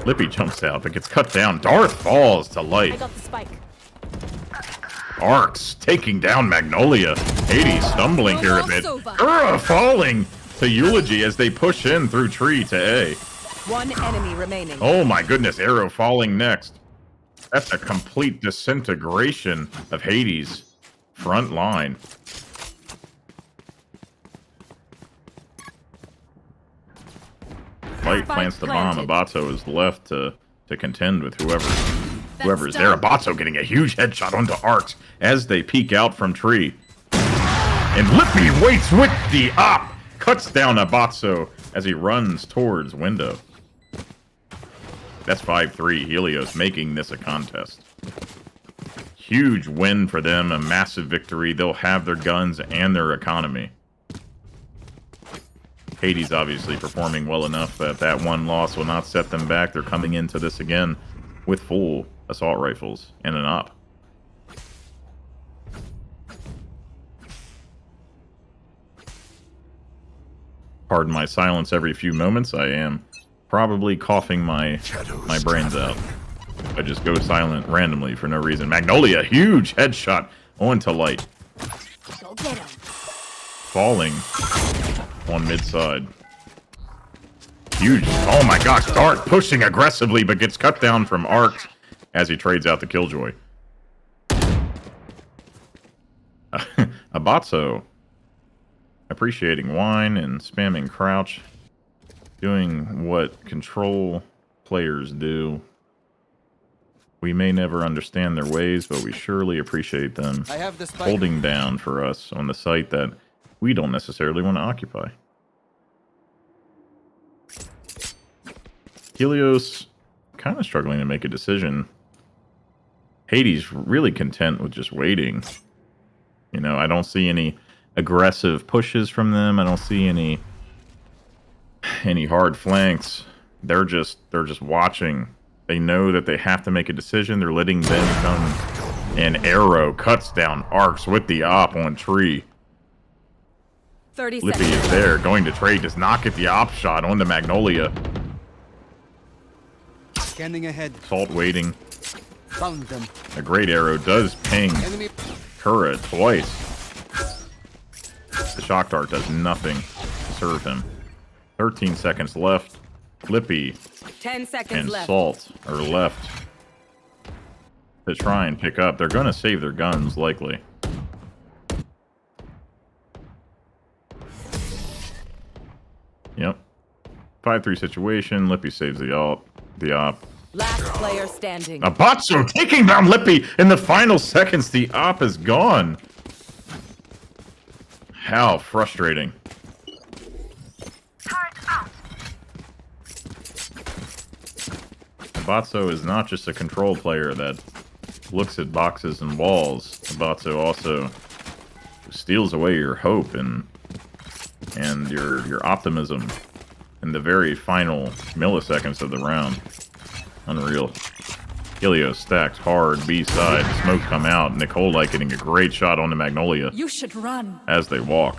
Lippy jumps out, but gets cut down. Darth falls to Light. I got the spike. Arcs taking down Magnolia. Hades stumbling here a bit. Kura falling to Eulogy as they push in through tree to A. 1 enemy remaining. Oh my goodness, Arrow falling next. That's a complete disintegration of Hades' front line. Light plants the bomb. Abatso is left to contend with whoever's there. Abatso getting a huge headshot onto Arcs as they peek out from tree. And Lippy waits with the op. Cuts down Abatso as he runs towards window. That's 5-3. Helios making this a contest. Huge win for them. A massive victory. They'll have their guns and their economy. Hades obviously performing well enough that that 1 loss will not set them back. They're coming into this again with full assault rifles and an op. Pardon my silence every few moments. I am probably coughing my brains out. I just go silent randomly for no reason. Magnolia, huge headshot onto light. Go get him. Falling on mid side. Huge. Oh my gosh, Dart pushing aggressively but gets cut down from arcs as he trades out the Killjoy. Abatso appreciating wine and spamming crouch. Doing what control players do. We may never understand their ways, but we surely appreciate them holding down for us on the site that we don't necessarily want to occupy. Helios kind of struggling to make a decision. Hades really content with just waiting. You know, I don't see any aggressive pushes from them. I don't see any hard flanks. They're just watching. They know that they have to make a decision. They're letting them come. And Arrow cuts down arcs with the op on tree. 30 Lippy seconds. is there, going to trade, does not get the op shot onto Magnolia. Scanning ahead. Salt waiting. Found them. A great arrow does ping Enemy. Kura twice. The shock dart does nothing to serve him. 13 seconds left. Lippy 10 seconds and left. Salt are left to try and pick up. They're going to save their guns, likely. Yep. 5-3 situation. Lippy saves the op. Last player standing. Abatso taking down Lippy in the final seconds. The op is gone. How frustrating. Abatso is not just a control player that looks at boxes and walls. Abatso also steals away your hope and your optimism in the very final milliseconds of the round. Unreal. Helios stacked hard, B side, smoke come out, Nicole getting a great shot on the Magnolia You should run. as they walk.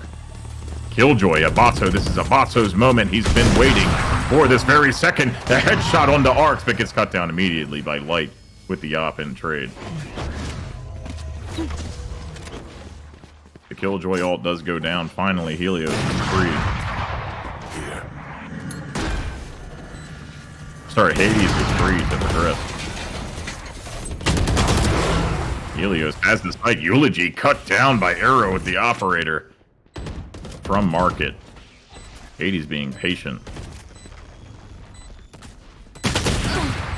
Killjoy, Abatso, this is Abatso's moment. He's been waiting for this very second. The headshot on the arcs, but gets cut down immediately by Light with the op in trade. The Killjoy ult does go down. Finally, Helios is free. Sorry, Hades is free to progress. Helios has the site. Eulogy cut down by Arrow with the operator. From market. Hades being patient.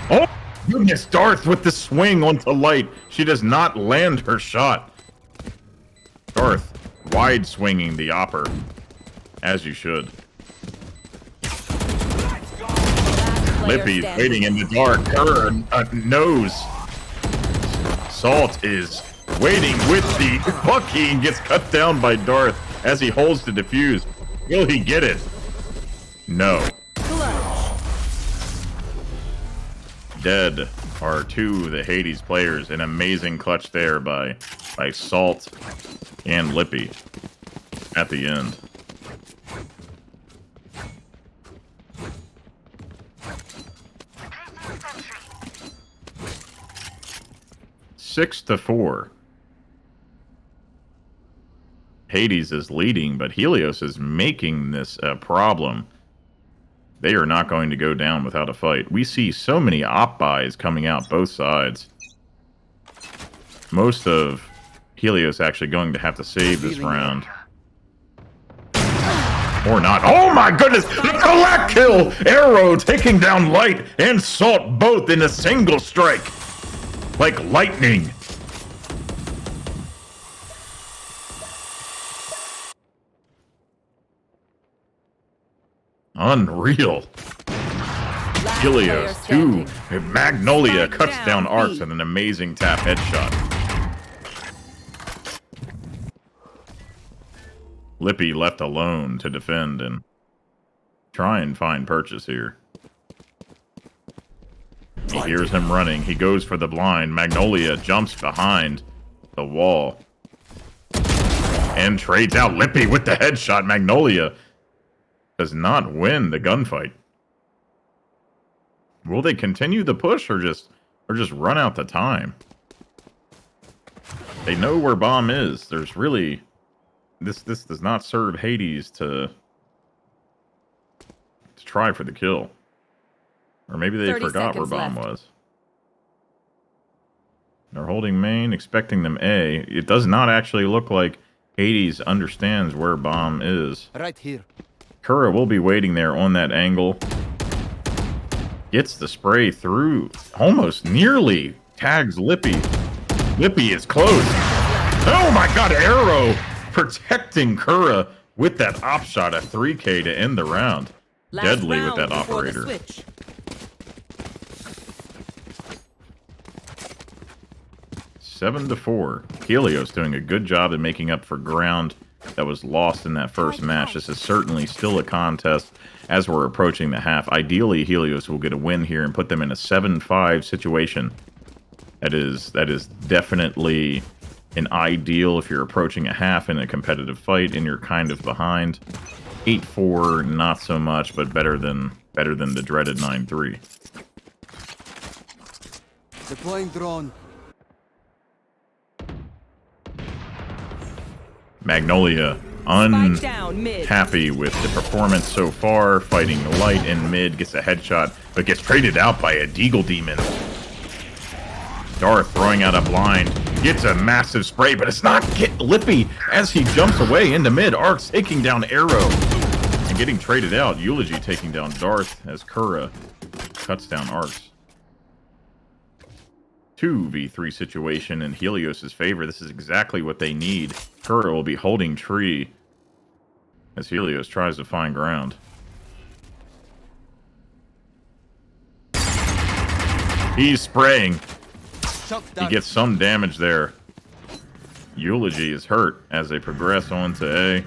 Oh, goodness, Darth with the swing onto Light. She does not land her shot. Darth, wide swinging the opper. As you should. Lippy's waiting in the dark. Her nose. Salt is waiting with the Bucky and gets cut down by Darth as he holds the defuse. Will he get it? No. Dead are two of the Hades players. An amazing clutch there by Salt and Lippy at the end. Six to 4. Hades is leading, but Helios is making this a problem. They are not going to go down without a fight. We see so many op buys coming out both sides. Most of Helios actually going to have to save this round. Or not. Oh my goodness! The collect kill! Arrow taking down Light and Salt both in a single strike. Like lightning. Unreal. Helios 2. Magnolia cuts down arcs with an amazing tap headshot. Lippy left alone to defend and try and find purchase here. He hears him running. He goes for the blind. Magnolia jumps behind the wall and trades out Lippy with the headshot. Magnolia does not win the gunfight. Will they continue the push or just run out the time? They know where bomb is. There's really this does not serve Hades to try for the kill. Or maybe they 30 forgot where seconds bomb left. was. They're holding main, expecting them A. It does not actually look like Hades understands where bomb is. Right here. Kura will be waiting there on that angle. Gets the spray through. Almost nearly tags Lippy. Lippy is close. Oh my god, Arrow protecting Kura with that op shot, a 3K to end the round. Last Deadly with round that before the operator. switch. Seven to 4. Helios doing a good job at making up for ground that was lost in that first match. This is certainly still a contest as we're approaching the half. Ideally, Helios will get a win here and put them in a 7-5 situation. That is definitely an ideal if you're approaching a half in a competitive fight and you're kind of behind. 8-4, not so much, but better than the dreaded 9-3. Deploying drone. Magnolia Spike down mid. unhappy with the performance so far, fighting light in mid, gets a headshot, but gets traded out by a Deagle Demon. Darth throwing out a blind, gets a massive spray, but it's not Lippy as he jumps away into mid. Arcs taking down Arrow and getting traded out. Eulogy taking down Darth as Kura cuts down Arcs. 2v3 situation in Helios' favor. This is exactly what they need. Kura will be holding tree as Helios tries to find ground. He's spraying. He gets some damage there. Eulogy is hurt as they progress on to A.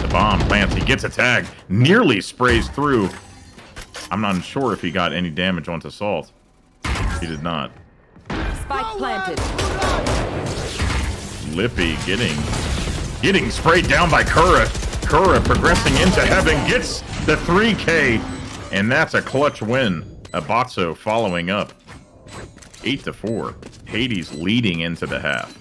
The bomb plants. He gets a tag. Nearly sprays through. I'm not sure if he got any damage onto Salt. He did not. Spike planted. Lippy getting sprayed down by Kura. Kura progressing into heaven, gets the 3K, and that's a clutch win. Abatso following up. 8-4. Hades leading into the half.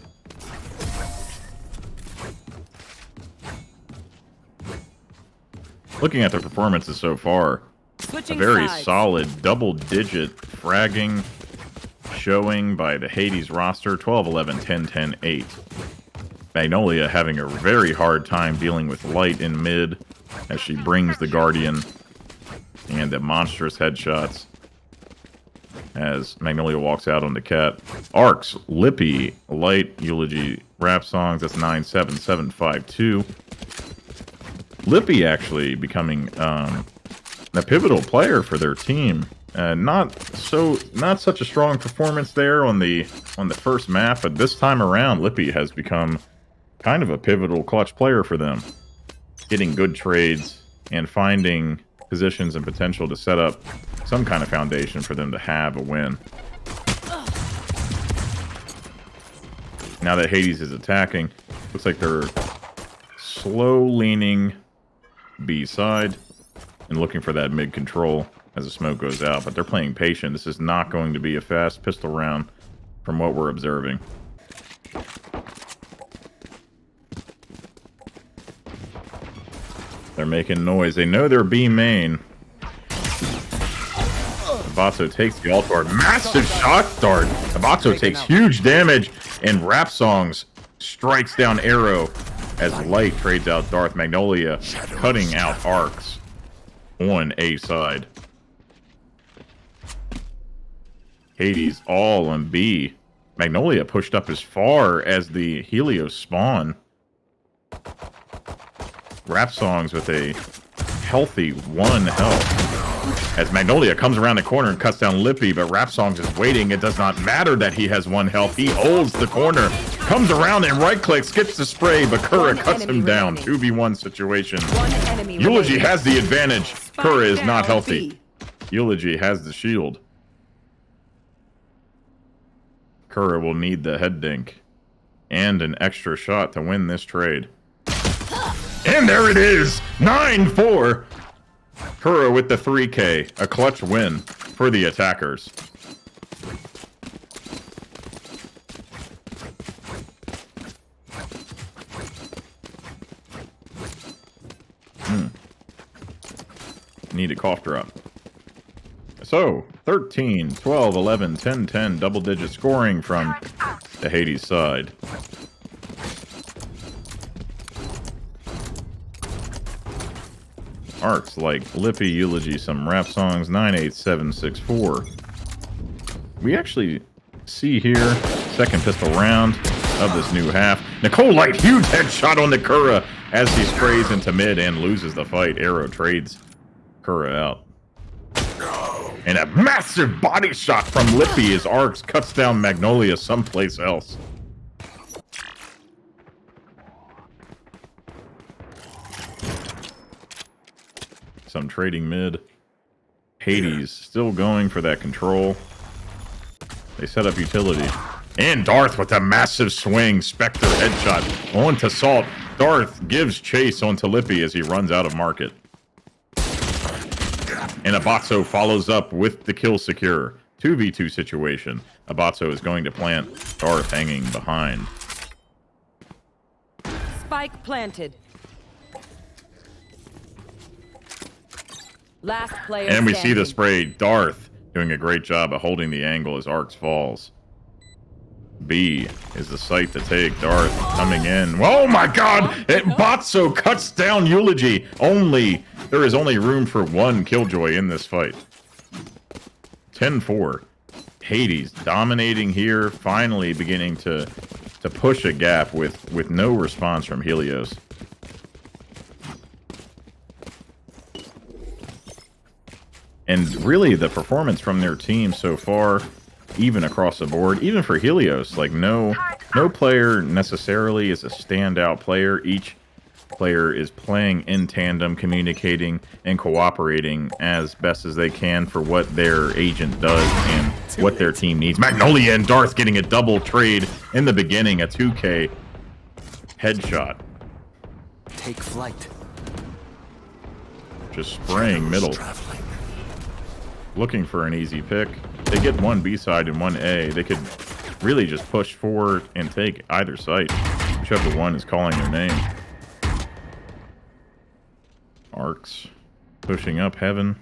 Looking at their performances so far, Switching a very sides. solid double-digit fragging showing by the Hades roster. 12, 11, 10, 10, 8. Magnolia having a very hard time dealing with light in mid as she brings the Guardian and the monstrous headshots as Magnolia walks out on the cat. Arcs, Lippy, light, Eulogy, rap songs. That's 9, 7, 7, 5, 2. Lippy actually becoming a pivotal player for their team. Not such a strong performance there on the first map, but this time around, Lippy has become kind of a pivotal clutch player for them, getting good trades and finding positions and potential to set up some kind of foundation for them to have a win. Now that Hades is attacking, looks like they're slow leaning B side and looking for that mid control as the smoke goes out, but they're playing patient. This is not going to be a fast pistol round from what we're observing. They're making noise. They know they're B main. Abatso takes the ult dart. Massive shock dart. Abatso takes huge damage, and Rap Songs strikes down Arrow as Light trades out Darth. Magnolia cutting out Arcs on A side. Hades all on B. Magnolia pushed up as far as the Helios spawn. Rap Songs with a healthy 1 health. As Magnolia comes around the corner and cuts down Lippy, but Rap Songs is waiting. It does not matter that he has 1 health. He holds the corner, comes around and right-clicks, gets the spray, but Kura cuts him down. 2v1 situation. Eulogy has the advantage. Kura is not healthy. Eulogy has the shield. Kura will need the head dink and an extra shot to win this trade. And there it is! 9-4! Kuro with the 3K. A clutch win for the attackers. Need a cough drop. So, 13, 12, 11, 10, 10, double-digit scoring from the Hades side. Arcs like Lippy, Eulogy, some rap songs, 98764. We actually see here, second pistol round of this new half. Nicole Light, huge headshot on the Kura as he sprays into mid and loses the fight. Arrow trades Kura out. And a massive body shot from Lippy as Arcs cuts down Magnolia someplace else. Some trading mid. Hades still going for that control. They set up utility. And Darth with a massive swing. Spectre headshot onto Salt. Darth gives chase onto Lippy as he runs out of market. And Abatso follows up with the kill secure. 2v2 situation. Abatso is going to plant. Darth hanging behind. Spike planted. Last player And we see the standing. spray. Darth doing a great job of holding the angle as Arcs falls. B is the site to take. Darth coming in. Oh my god! Batso cuts down Eulogy. There is only room for one Killjoy in this fight. 10-4. Hades dominating here, finally beginning to push a gap with no response from Helios. And really, the performance from their team so far, even across the board, even for Helios, like no player necessarily is a standout player. Each player is playing in tandem, communicating and cooperating as best as they can for what their agent does and what their team needs. Magnolia and Darth getting a double trade in the beginning, a 2K headshot. Take flight. Just spraying middle. Traveling. Looking for an easy pick. They get one B side and one A. They could really just push forward and take either site. Whichever one is calling their name. Arcs pushing up heaven.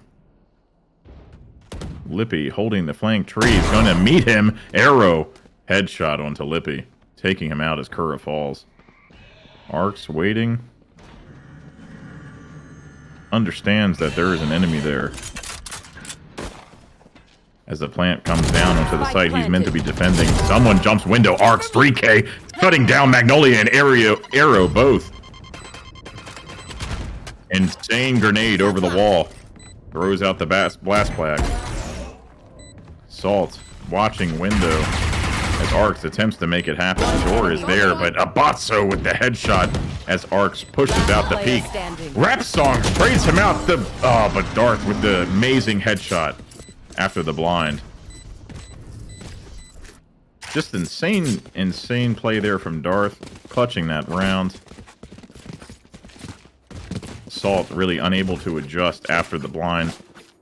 Lippy holding the flank tree is going to meet him. Arrow headshot onto Lippy, taking him out as Kura falls. Arcs waiting. Understands that there is an enemy there. As the plant comes down onto the site he's meant to be defending. Someone jumps window. Arcs 3K. Cutting down Magnolia and Arrow both. Insane grenade over the wall. Throws out the blast flag. Salt watching window as Arcs attempts to make it happen. The door is there, but Abatso with the headshot as Arcs pushes out the peak. Rap Song trades him out. But Darth with the amazing headshot after the blind. Just insane play there from Darth, clutching that round. Salt really unable to adjust after the blind.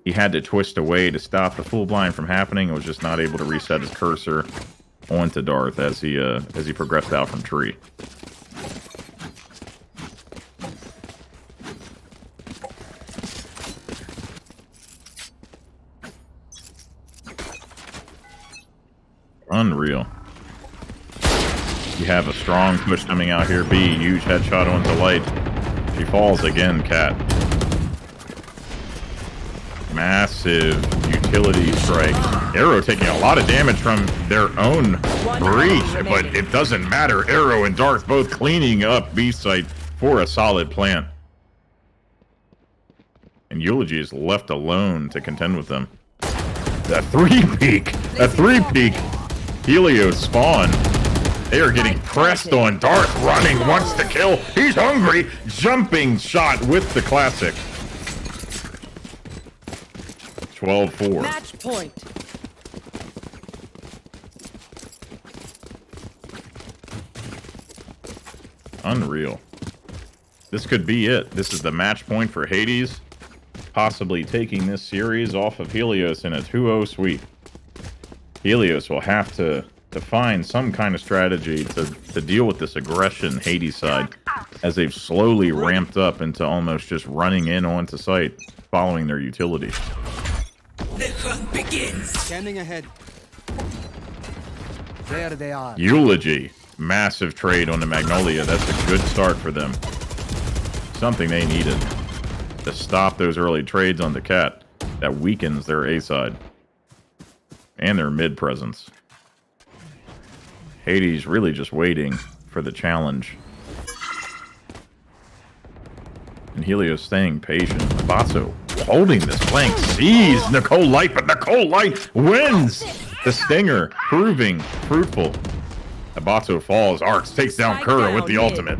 He had to twist away to stop the full blind from happening. He was just not able to reset his cursor onto Darth as he progressed out from tree. Unreal. You have a strong push coming out here. B, huge headshot onto Light. She falls again, Cat. Massive utility strike. Arrow taking a lot of damage from their own breach, but it doesn't matter. Arrow and Darth both cleaning up B site for a solid plant. And Eulogy is left alone to contend with them. A three-peak. Helios spawn. They are getting pressed on. Darth running, wants to kill. He's hungry. Jumping shot with the classic. 12-4. Match point. Unreal. This could be it. This is the match point for Hades, possibly taking this series off of Helios in a 2-0 sweep. Helios will have to find some kind of strategy to deal with this aggression Hades side, as they've slowly ramped up into almost just running in onto site, following their utility. The hunt begins. Standing ahead. There they are. Eulogy. Massive trade on the Magnolia. That's a good start for them. Something they needed to stop those early trades on the Cat. That weakens their A side and their mid presence. Hades really just waiting for the challenge. And Helios staying patient. Batso holding this flank, sees Nicole Light, but Nicole Light wins the Stinger, proving fruitful. Abato falls, Arcs takes down Strike Kura down with the mid. ultimate.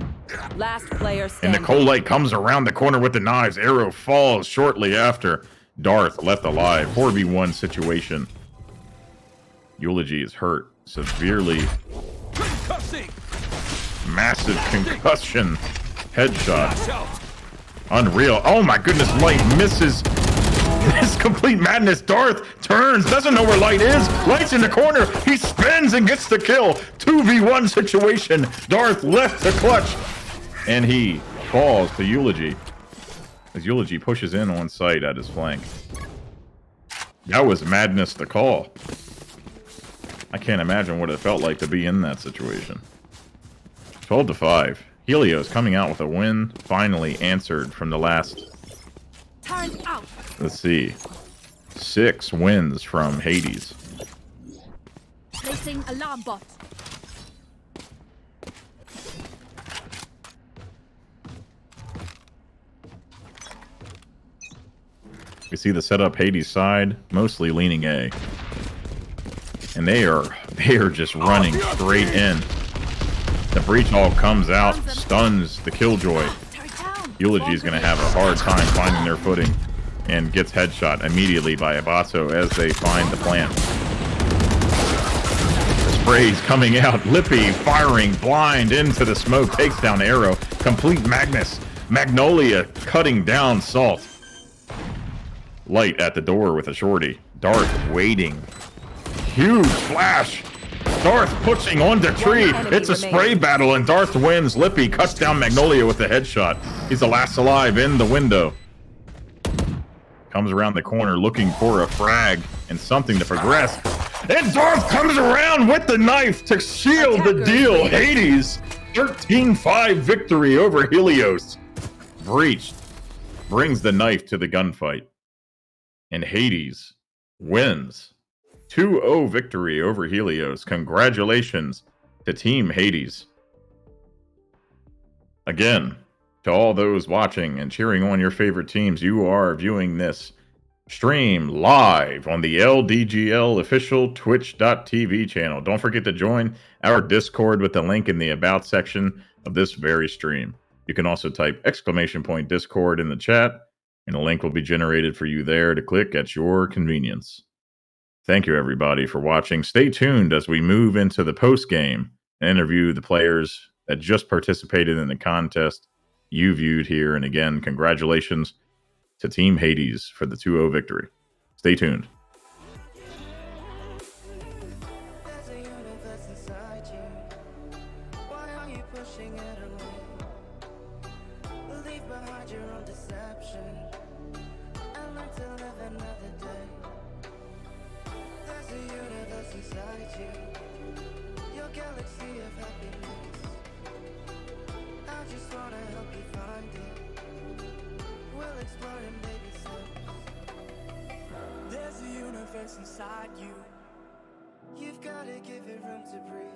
Last player And standing. Nicole Light comes around the corner with the knives. Arrow falls shortly after. Darth left alive. 4v1 situation. Eulogy is hurt severely. Massive concussion. Headshot. Unreal. Oh my goodness, Light misses. This complete madness. Darth turns, doesn't know where Light is. Light's in the corner. He spins and gets the kill. 2v1 situation. Darth left the clutch. And he falls to Eulogy, as Eulogy pushes in on site at his flank. That was madness to call. I can't imagine what it felt like to be in that situation. 12-5. Helios coming out with a win, finally answered from the last. Turn out. Let's see. 6 wins from Hades. Placing alarm bot. We see the setup Hades side, mostly leaning A. And they are just running straight in. The breach all comes out, stuns the Killjoy. Eulogy is going to have a hard time finding their footing, and gets headshot immediately by Abato as they find the plant. The spray's coming out. Lippy firing blind into the smoke, takes down Arrow. Complete Magnus. Magnolia cutting down Salt. Light at the door with a shorty. Darth waiting. Huge flash. Darth pushing on the tree. It's a spray battle and Darth wins. Lippy cuts down Magnolia with a headshot. He's the last alive in the window. Comes around the corner looking for a frag and something to progress. And Darth comes around with the knife to shield the deal. Hades, 13-5 victory over Helios. Breached brings the knife to the gunfight. And Hades wins. 2-0 victory over Helios. Congratulations to Team Hades. Again, to all those watching and cheering on your favorite teams, you are viewing this stream live on the LDGL official twitch.tv channel. Don't forget to join our Discord with the link in the About section of this very stream. You can also type !Discord in the chat, and a link will be generated for you there to click at your convenience. Thank you, everybody, for watching. Stay tuned as we move into the post-game and interview the players that just participated in the contest you viewed here. And again, congratulations to Team Hades for the 2-0 victory. Stay tuned. Inside you, you've got to give it room to breathe.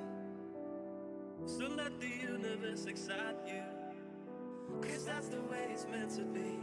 So let the universe excite you, 'cause that's the way it's meant to be.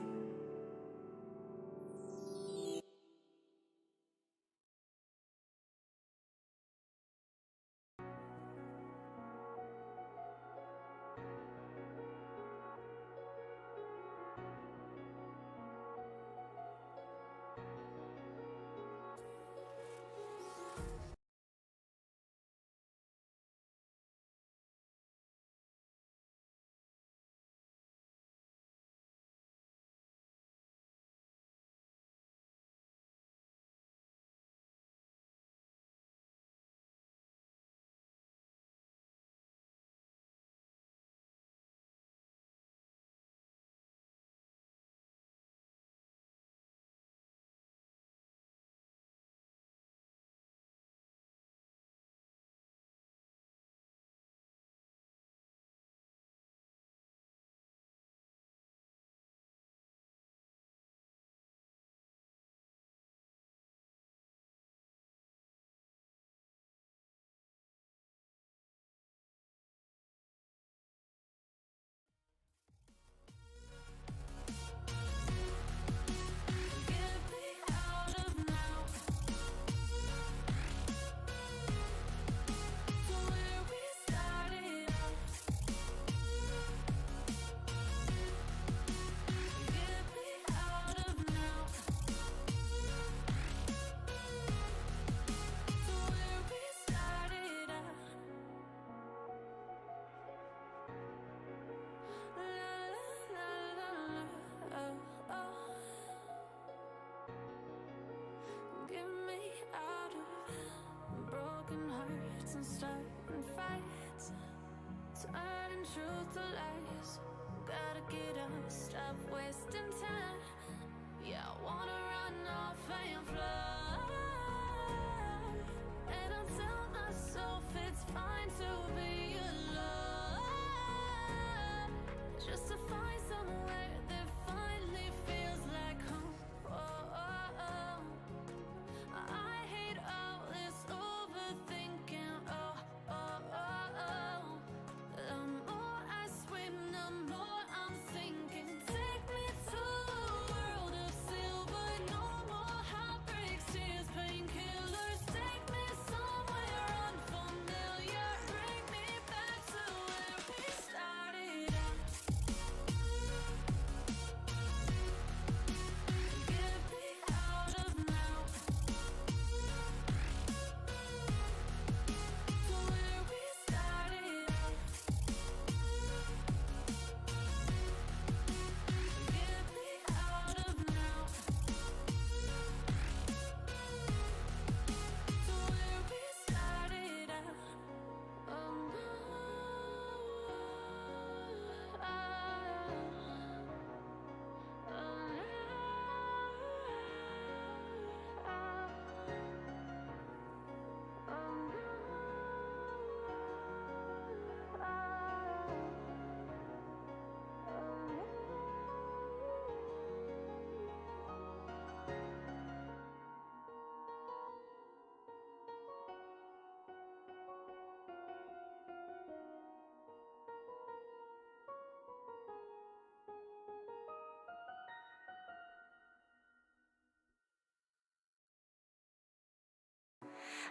truth to lies. Gotta get up, stop wasting time. Yeah, I wanna run off and fly. And I tell myself it's fine to be alone, just to find somewhere that finally feels like home. I hate all this overthinking. The more I swim, the more I'm sinking. Take me to a world of silver. No more heartbreaks, tears, painkillers. Take me somewhere unfamiliar. Bring me back to where we started out. Get me out of now. To where we started out. Get me out of now. To where we started out. Oh no.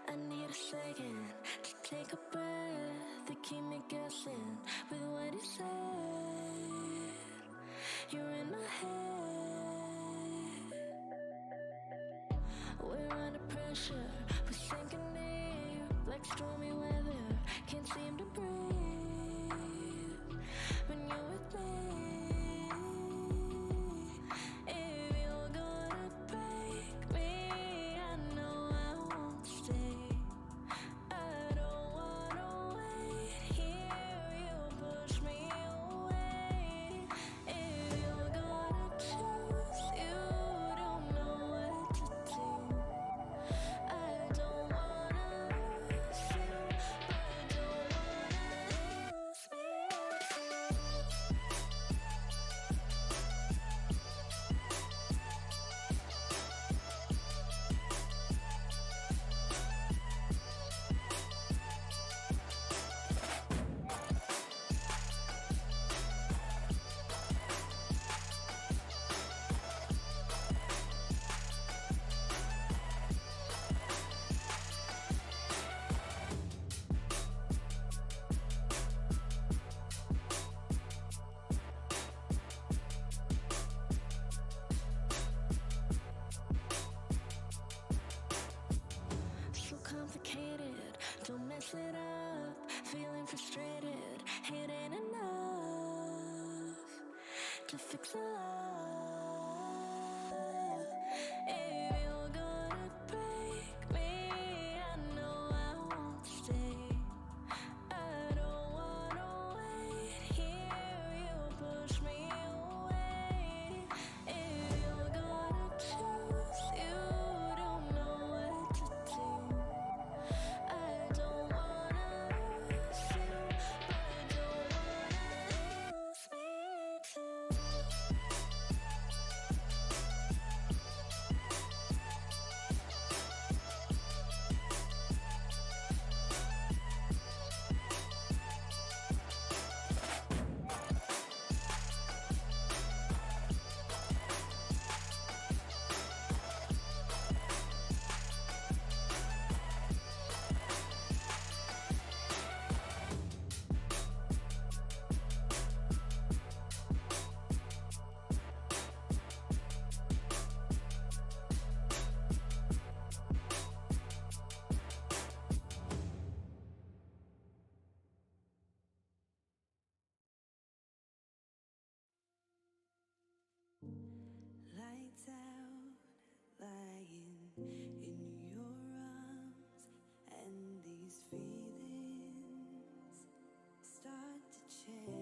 I need a second to take a breath, to keep me guessing with what you said. You're in my head. We're under pressure, we're sinking deep like stormy weather. Can't seem to breathe when you're with me. If you're gonna break me, I know I won't stay. I don't wanna wait here, you push me away. If you're gonna choose, you don't know what to do. I don't wanna lose you, but I don't wanna lose me too. So complicated, don't mess it up. Feeling frustrated, it ain't enough to fix a love. If you're gonna break me, I know I won't stay. I don't wanna wait here, you push me away. If you're gonna choose, you don't know what to do. I don't wanna lose you, but I don't wanna lose me too. Lights out, lying in your arms, and these feelings start to change.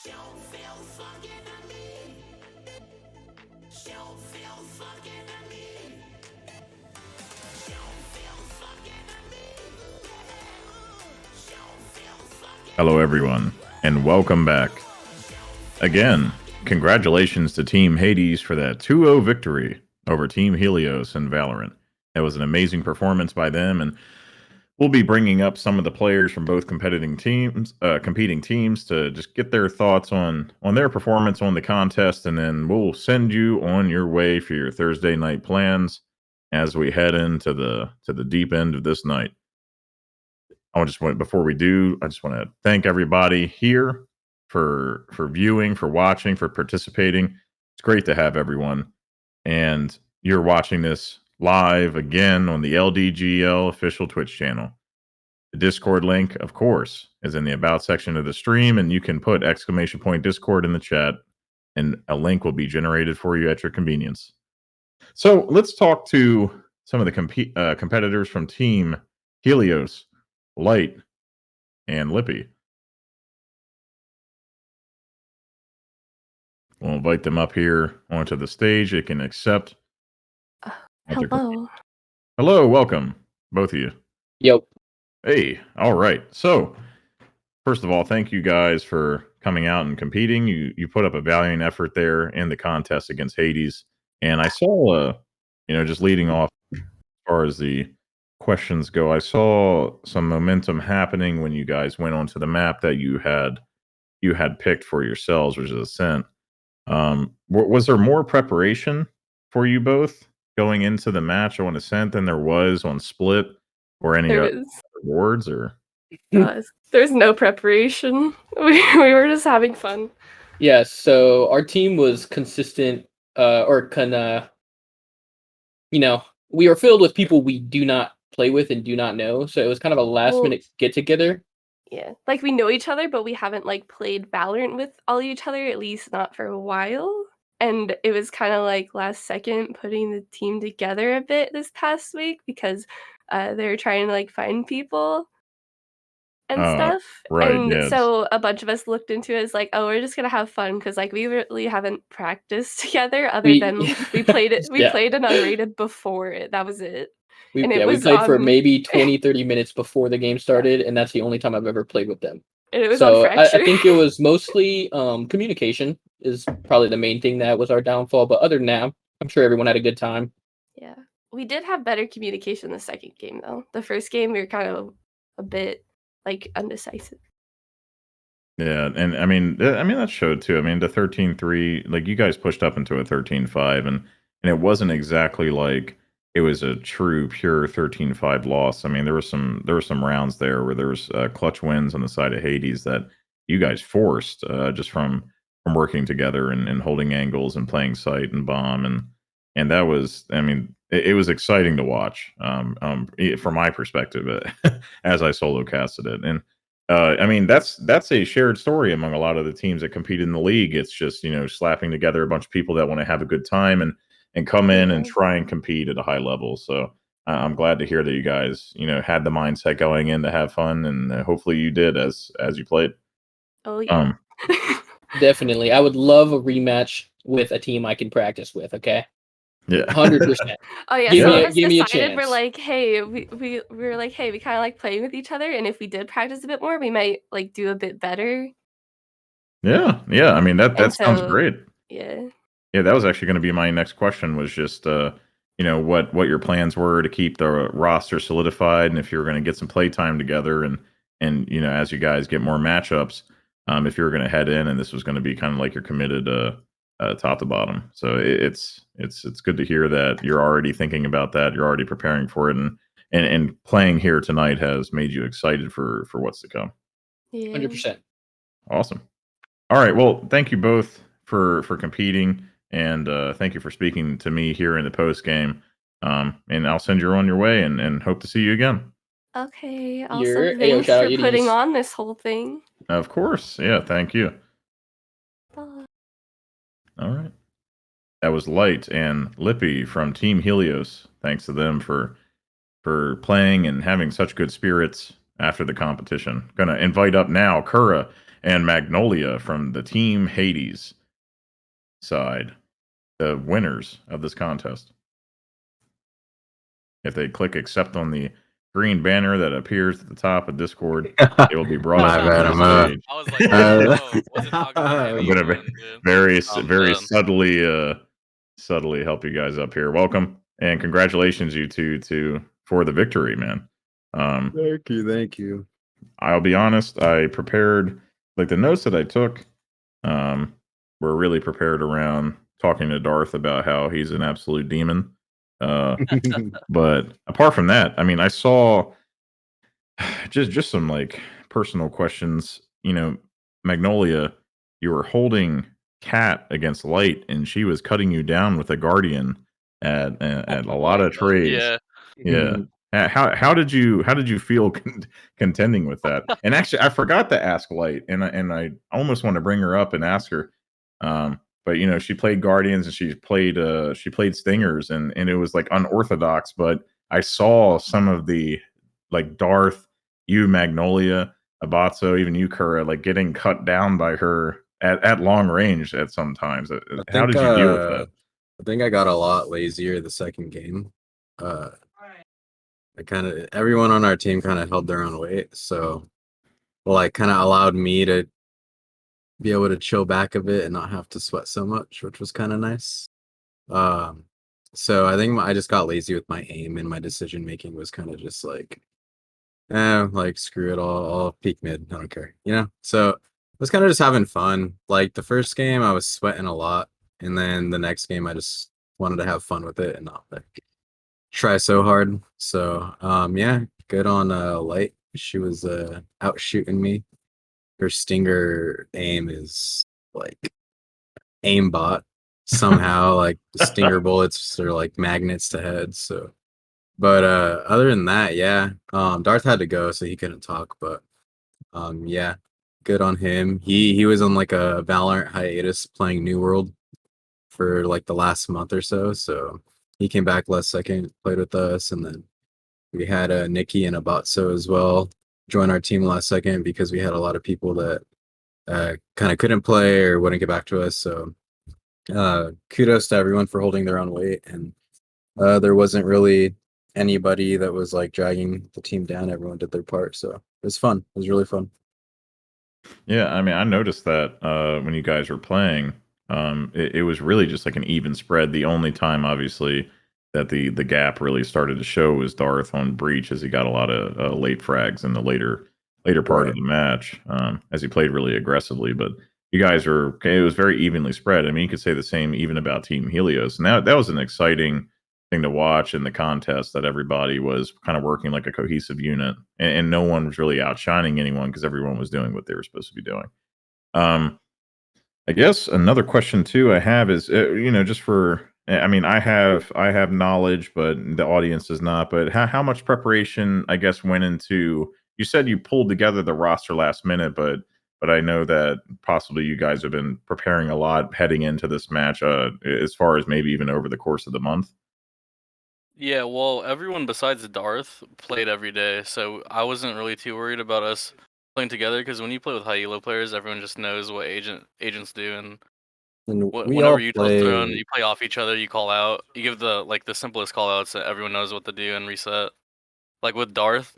Hello, everyone, and welcome back. Again, congratulations to Team Hades for that 2-0 victory over Team Helios in Valorant. That was an amazing performance by them, and we'll be bringing up some of the players from both competing teams to just get their thoughts on their performance on the contest, and then we'll send you on your way for your Thursday night plans as we head into the deep end of this night. Before we do, I just want to thank everybody here for viewing, for watching, for participating. It's great to have everyone, and you're watching this live again on the LDGL official Twitch channel. The Discord link, of course, is in the About section of the stream, and you can put !Discord in the chat, and a link will be generated for you at your convenience. So let's talk to some of the competitors from Team Helios, Light, and Lippy. We'll invite them up here onto the stage. They can accept. Hello. Hello, welcome, both of you. Yep. Hey, all right. So, first of all, thank you guys for coming out and competing. You put up a valiant effort there in the contest against Hades, and I saw, just leading off as far as the questions go, I saw some momentum happening when you guys went onto the map that you had picked for yourselves, which is Ascent. Was there more preparation for you both going into the match on Ascent than there was on Split or any There other was awards? Or there's no preparation. We were just having fun. Yeah, so our team was consistent, we were filled with people we do not play with and do not know. So it was kind of a last minute get together. Yeah, like we know each other, but we haven't like played Valorant with all each other, at least not for a while. And it was kind of like last second putting the team together a bit this past week because they were trying to like find people and stuff. right, And yes. so a bunch of us looked into it as like, oh, we're just gonna have fun because like we really haven't practiced together other than we played it. We played an unrated before it. That was it. We And it was played for maybe 20-30 minutes before the game started, and that's the only time I've ever played with them. And it was on So Fracture. I think it was mostly communication is probably the main thing that was our downfall. But other than that, I'm sure everyone had a good time. Yeah, we did have better communication the second game though. The first game we were kind of a bit like undecisive. Yeah, and I mean that showed too. I mean, the 13-3, like you guys pushed up into a 13-5, and it wasn't exactly like it was a true pure 13-5 loss. I mean, there were some rounds there where there was clutch wins on the side of Hades that you guys forced just from working together and holding angles and playing sight and bomb, and that was, I mean, it was exciting to watch from my perspective as I solo casted it. And I mean, that's a shared story among a lot of the teams that compete in the league. It's just, slapping together a bunch of people that want to have a good time and come in and try and compete at a high level. So I'm glad to hear that you guys, had the mindset going in to have fun, and hopefully you did as you played. Oh yeah. Definitely. I would love a rematch with a team I can practice with, okay? Yeah. 100%. Oh yeah, Give me a chance. We're chance. like, hey, we were like, hey, we kind of like playing with each other, and if we did practice a bit more, we might like do a bit better. Yeah. I mean, that sounds great. Yeah. Yeah, that was actually going to be my next question, was just what your plans were to keep the roster solidified, and if you were going to get some play time together, and as you guys get more matchups, if you were going to head in and this was going to be kind of like you're committed top to bottom. So it's good to hear that you're already thinking about that, you're already preparing for it, and playing here tonight has made you excited for what's to come. Yeah. 100%. Awesome. All right, well, thank you both for competing, and thank you for speaking to me here in the post game. And I'll send you on your way, and hope to see you again. Okay. Also, You're thanks shout for out putting Hades. on this whole thing. Of course. Yeah, thank you. Bye. All right. That was Light and Lippy from Team Helios. Thanks to them for playing and having such good spirits after the competition. Gonna invite up now Kura and Magnolia from the Team Hades side, the winners of this contest. If they click accept on the green banner that appears at the top of Discord, they will be brought My up bad, onto I'm the stage. I was like, oh, wasn't talking to I'm gonna anyone, dude. very I'm very done. subtly help you guys up here. Welcome and congratulations, you two, for the victory, man. Thank you. I'll be honest, I prepared like the notes that I took were really prepared around talking to Darth about how he's an absolute demon. But apart from that, I mean, I saw just some like personal questions. You know, Magnolia, you were holding Cat against Light, and she was cutting you down with a Guardian at a lot of trades. Yeah. Yeah. How did you feel contending with that? And actually, I forgot to ask Light, and I almost want to bring her up and ask her. But you know, she played Guardians and she played Stingers, and it was like unorthodox. But I saw some of the like Darth, you Magnolia, Abatso, even you Kura, like getting cut down by her at long range at sometimes. How did you deal with that? I think I got a lot lazier the second game. Everyone on our team kind of held their own weight, so like kind of allowed me to be able to chill back a bit and not have to sweat so much, which was kind of nice. So I think I just got lazy with my aim, and my decision making was kind of just like, like screw it all, I'll peek mid, I don't care, you know? So I was kind of just having fun. Like the first game I was sweating a lot, and then the next game I just wanted to have fun with it and not like try so hard. So yeah, good on Light. She was out shooting me. Her Stinger aim is like aimbot somehow. Like the Stinger bullets are like magnets to heads. So, but other than that, yeah. Darth had to go, so he couldn't talk. But yeah, good on him. He was on like a Valorant hiatus playing New World for like the last month or so. So he came back last second, played with us, and then we had Nikki and Abatso as well join our team last second because we had a lot of people that kind of couldn't play or wouldn't get back to us. So kudos to everyone for holding their own weight, and there wasn't really anybody that was like dragging the team down. Everyone did their part, so it was fun. It was really fun. Yeah, I mean, I noticed that when you guys were playing, it was really just like an even spread. The only time, obviously, that the gap really started to show was Darth on Breach, as he got a lot of late frags in the later part of the match, as he played really aggressively. But you guys were, it was very evenly spread. I mean, you could say the same even about Team Helios. And that was an exciting thing to watch in the contest, that everybody was kind of working like a cohesive unit, and no one was really outshining anyone because everyone was doing what they were supposed to be doing. I guess another question too I have is, you know, just for, I mean, I have knowledge, but the audience does not. But how much preparation, I guess, went into? You said you pulled together the roster last minute, but I know that possibly you guys have been preparing a lot heading into this match, as far as maybe even over the course of the month. Yeah, well, everyone besides Darth played every day, so I wasn't really too worried about us playing together, because when you play with high elo players, everyone just knows what agents do, and And we whenever all you toss thrown, play. you play off each other, you call out, you give the simplest call outs that everyone knows what to do and reset. Like with Darth,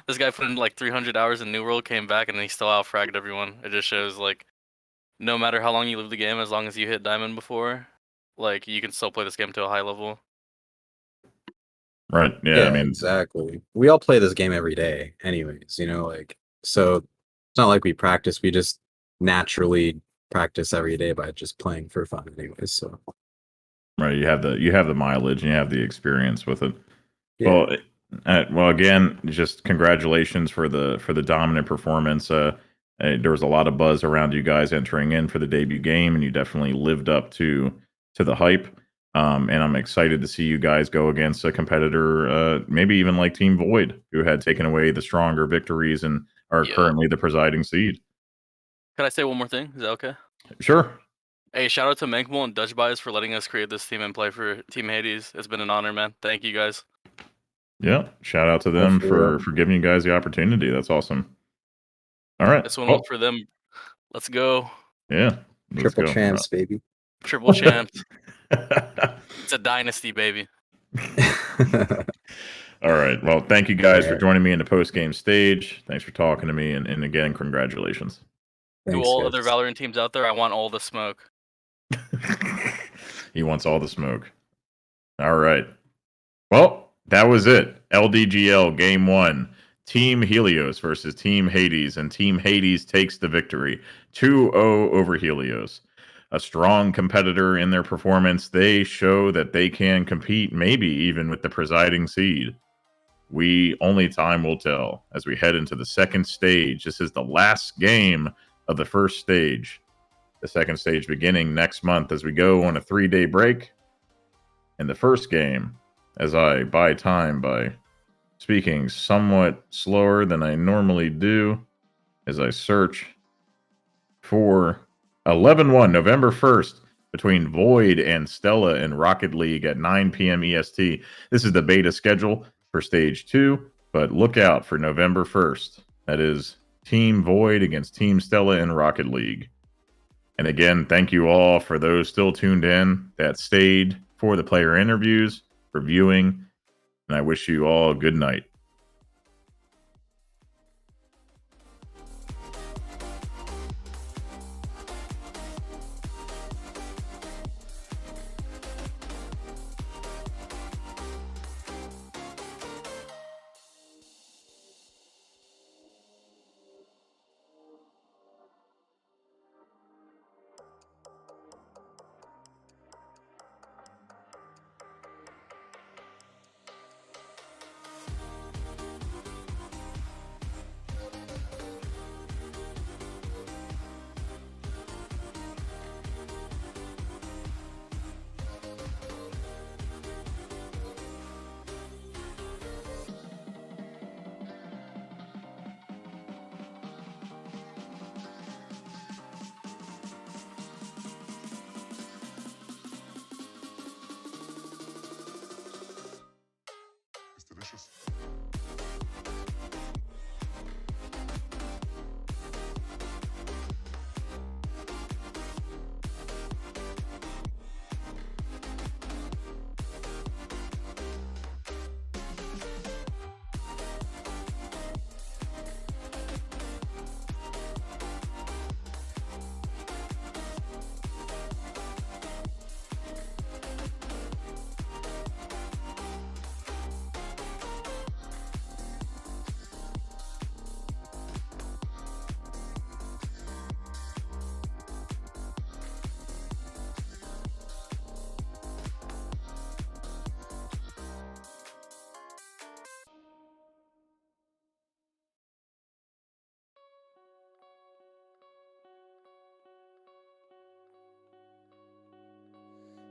this guy put in like 300 hours in New World, came back, and he still out fragged everyone. It just shows like no matter how long you live the game, as long as you hit diamond before, like you can still play this game to a high level. Right. Yeah. Yeah, I mean, exactly. We all play this game every day, anyways. You know, like, so it's not like we practice. We just naturally practice every day by just playing for fun, anyways. So right. You have the mileage and you have the experience with it. yeah. Well, again, just congratulations for the dominant performance. There was a lot of buzz around you guys entering in for the debut game, and you definitely lived up to the hype. And I'm excited to see you guys go against a competitor, maybe even like Team Void, who had taken away the stronger victories and are currently the presiding seed. Can I say one more thing? Is that okay? Sure. Hey, shout out to Mankable and Dutch Bias for letting us create this team and play for Team Hades. It's been an honor, man. Thank you guys. Yeah. Shout out to them for giving you guys the opportunity. That's awesome. All right. This one was for them. Let's go. Yeah. Let's Triple go. champs, baby. Triple champs. It's a dynasty, baby. All right. Well, thank you guys for Alright. joining me in the post game stage. Thanks for talking to me. And again, congratulations. To Thanks, all guys. other Valorant teams out there, I want all the smoke. He wants all the smoke. All right. Well, that was it. LDGL Game 1. Team Helios versus Team Hades, and Team Hades takes the victory 2-0 over Helios. A strong competitor in their performance, they show that they can compete, maybe even with the presiding seed. Only time will tell as we head into the second stage. This is the last game of the first stage. The second stage beginning next month as we go on a 3-day break. And the first game, as I buy time by speaking somewhat slower than I normally do, as I search for 11-1, November 1st, between Void and Stella in Rocket League at 9 p.m. EST. This is the beta schedule for Stage 2, but look out for November 1st. That is Team Void against Team Stella in Rocket League. And again, thank you all for those still tuned in that stayed for the player interviews, for viewing, and I wish you all a good night.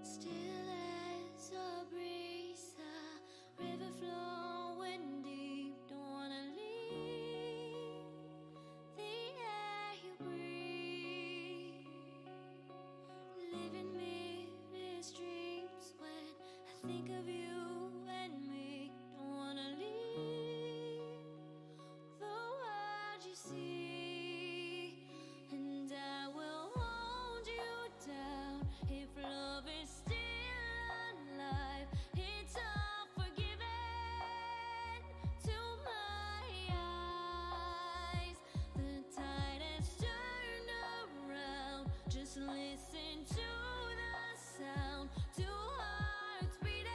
Still as a breeze, a river flowing deep. Don't wanna leave the air you breathe. Living mirrors dreams when I think of you and me. Don't wanna leave the world you see, and I will hold you down if love is still alive. It's all forgiven to my eyes. The tide has turned around. Just listen to the sound. Two hearts beating.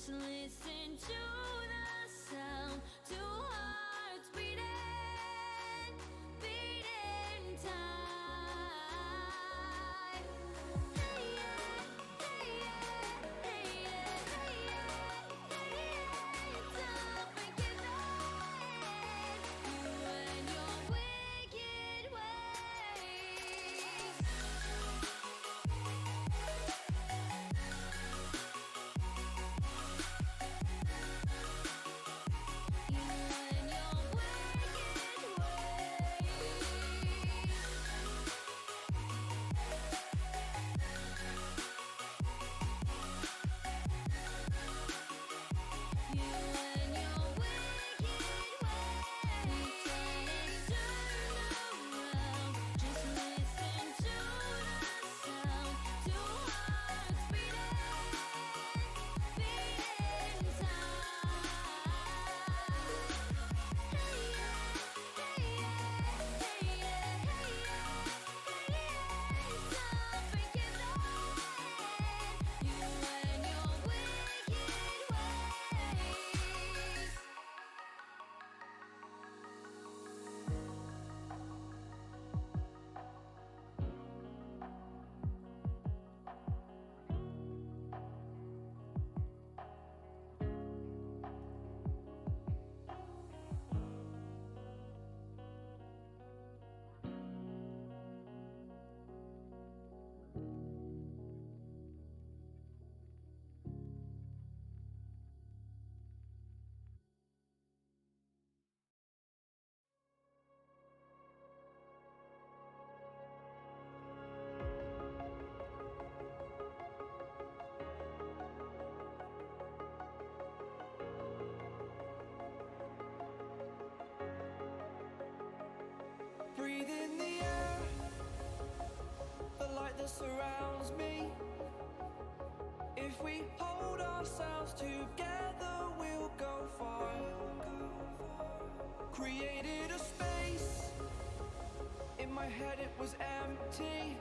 Just listen to the sound, two hearts beating, beating time. Hey yeah, hey yeah, hey yeah, hey yeah, hey yeah. Stop thinking that you and your wicked ways. You and your wicked ways. You and your wicked ways. Turn around, just listen to the sound. Two hearts beating, beating time. Hey yeah, hey yeah, hey yeah, hey yeah, hey yeah. Stop thinking that you and your wicked ways. Breathe in the air, the light that surrounds me. If we hold ourselves together, we'll go far. Created a space, in my head it was empty.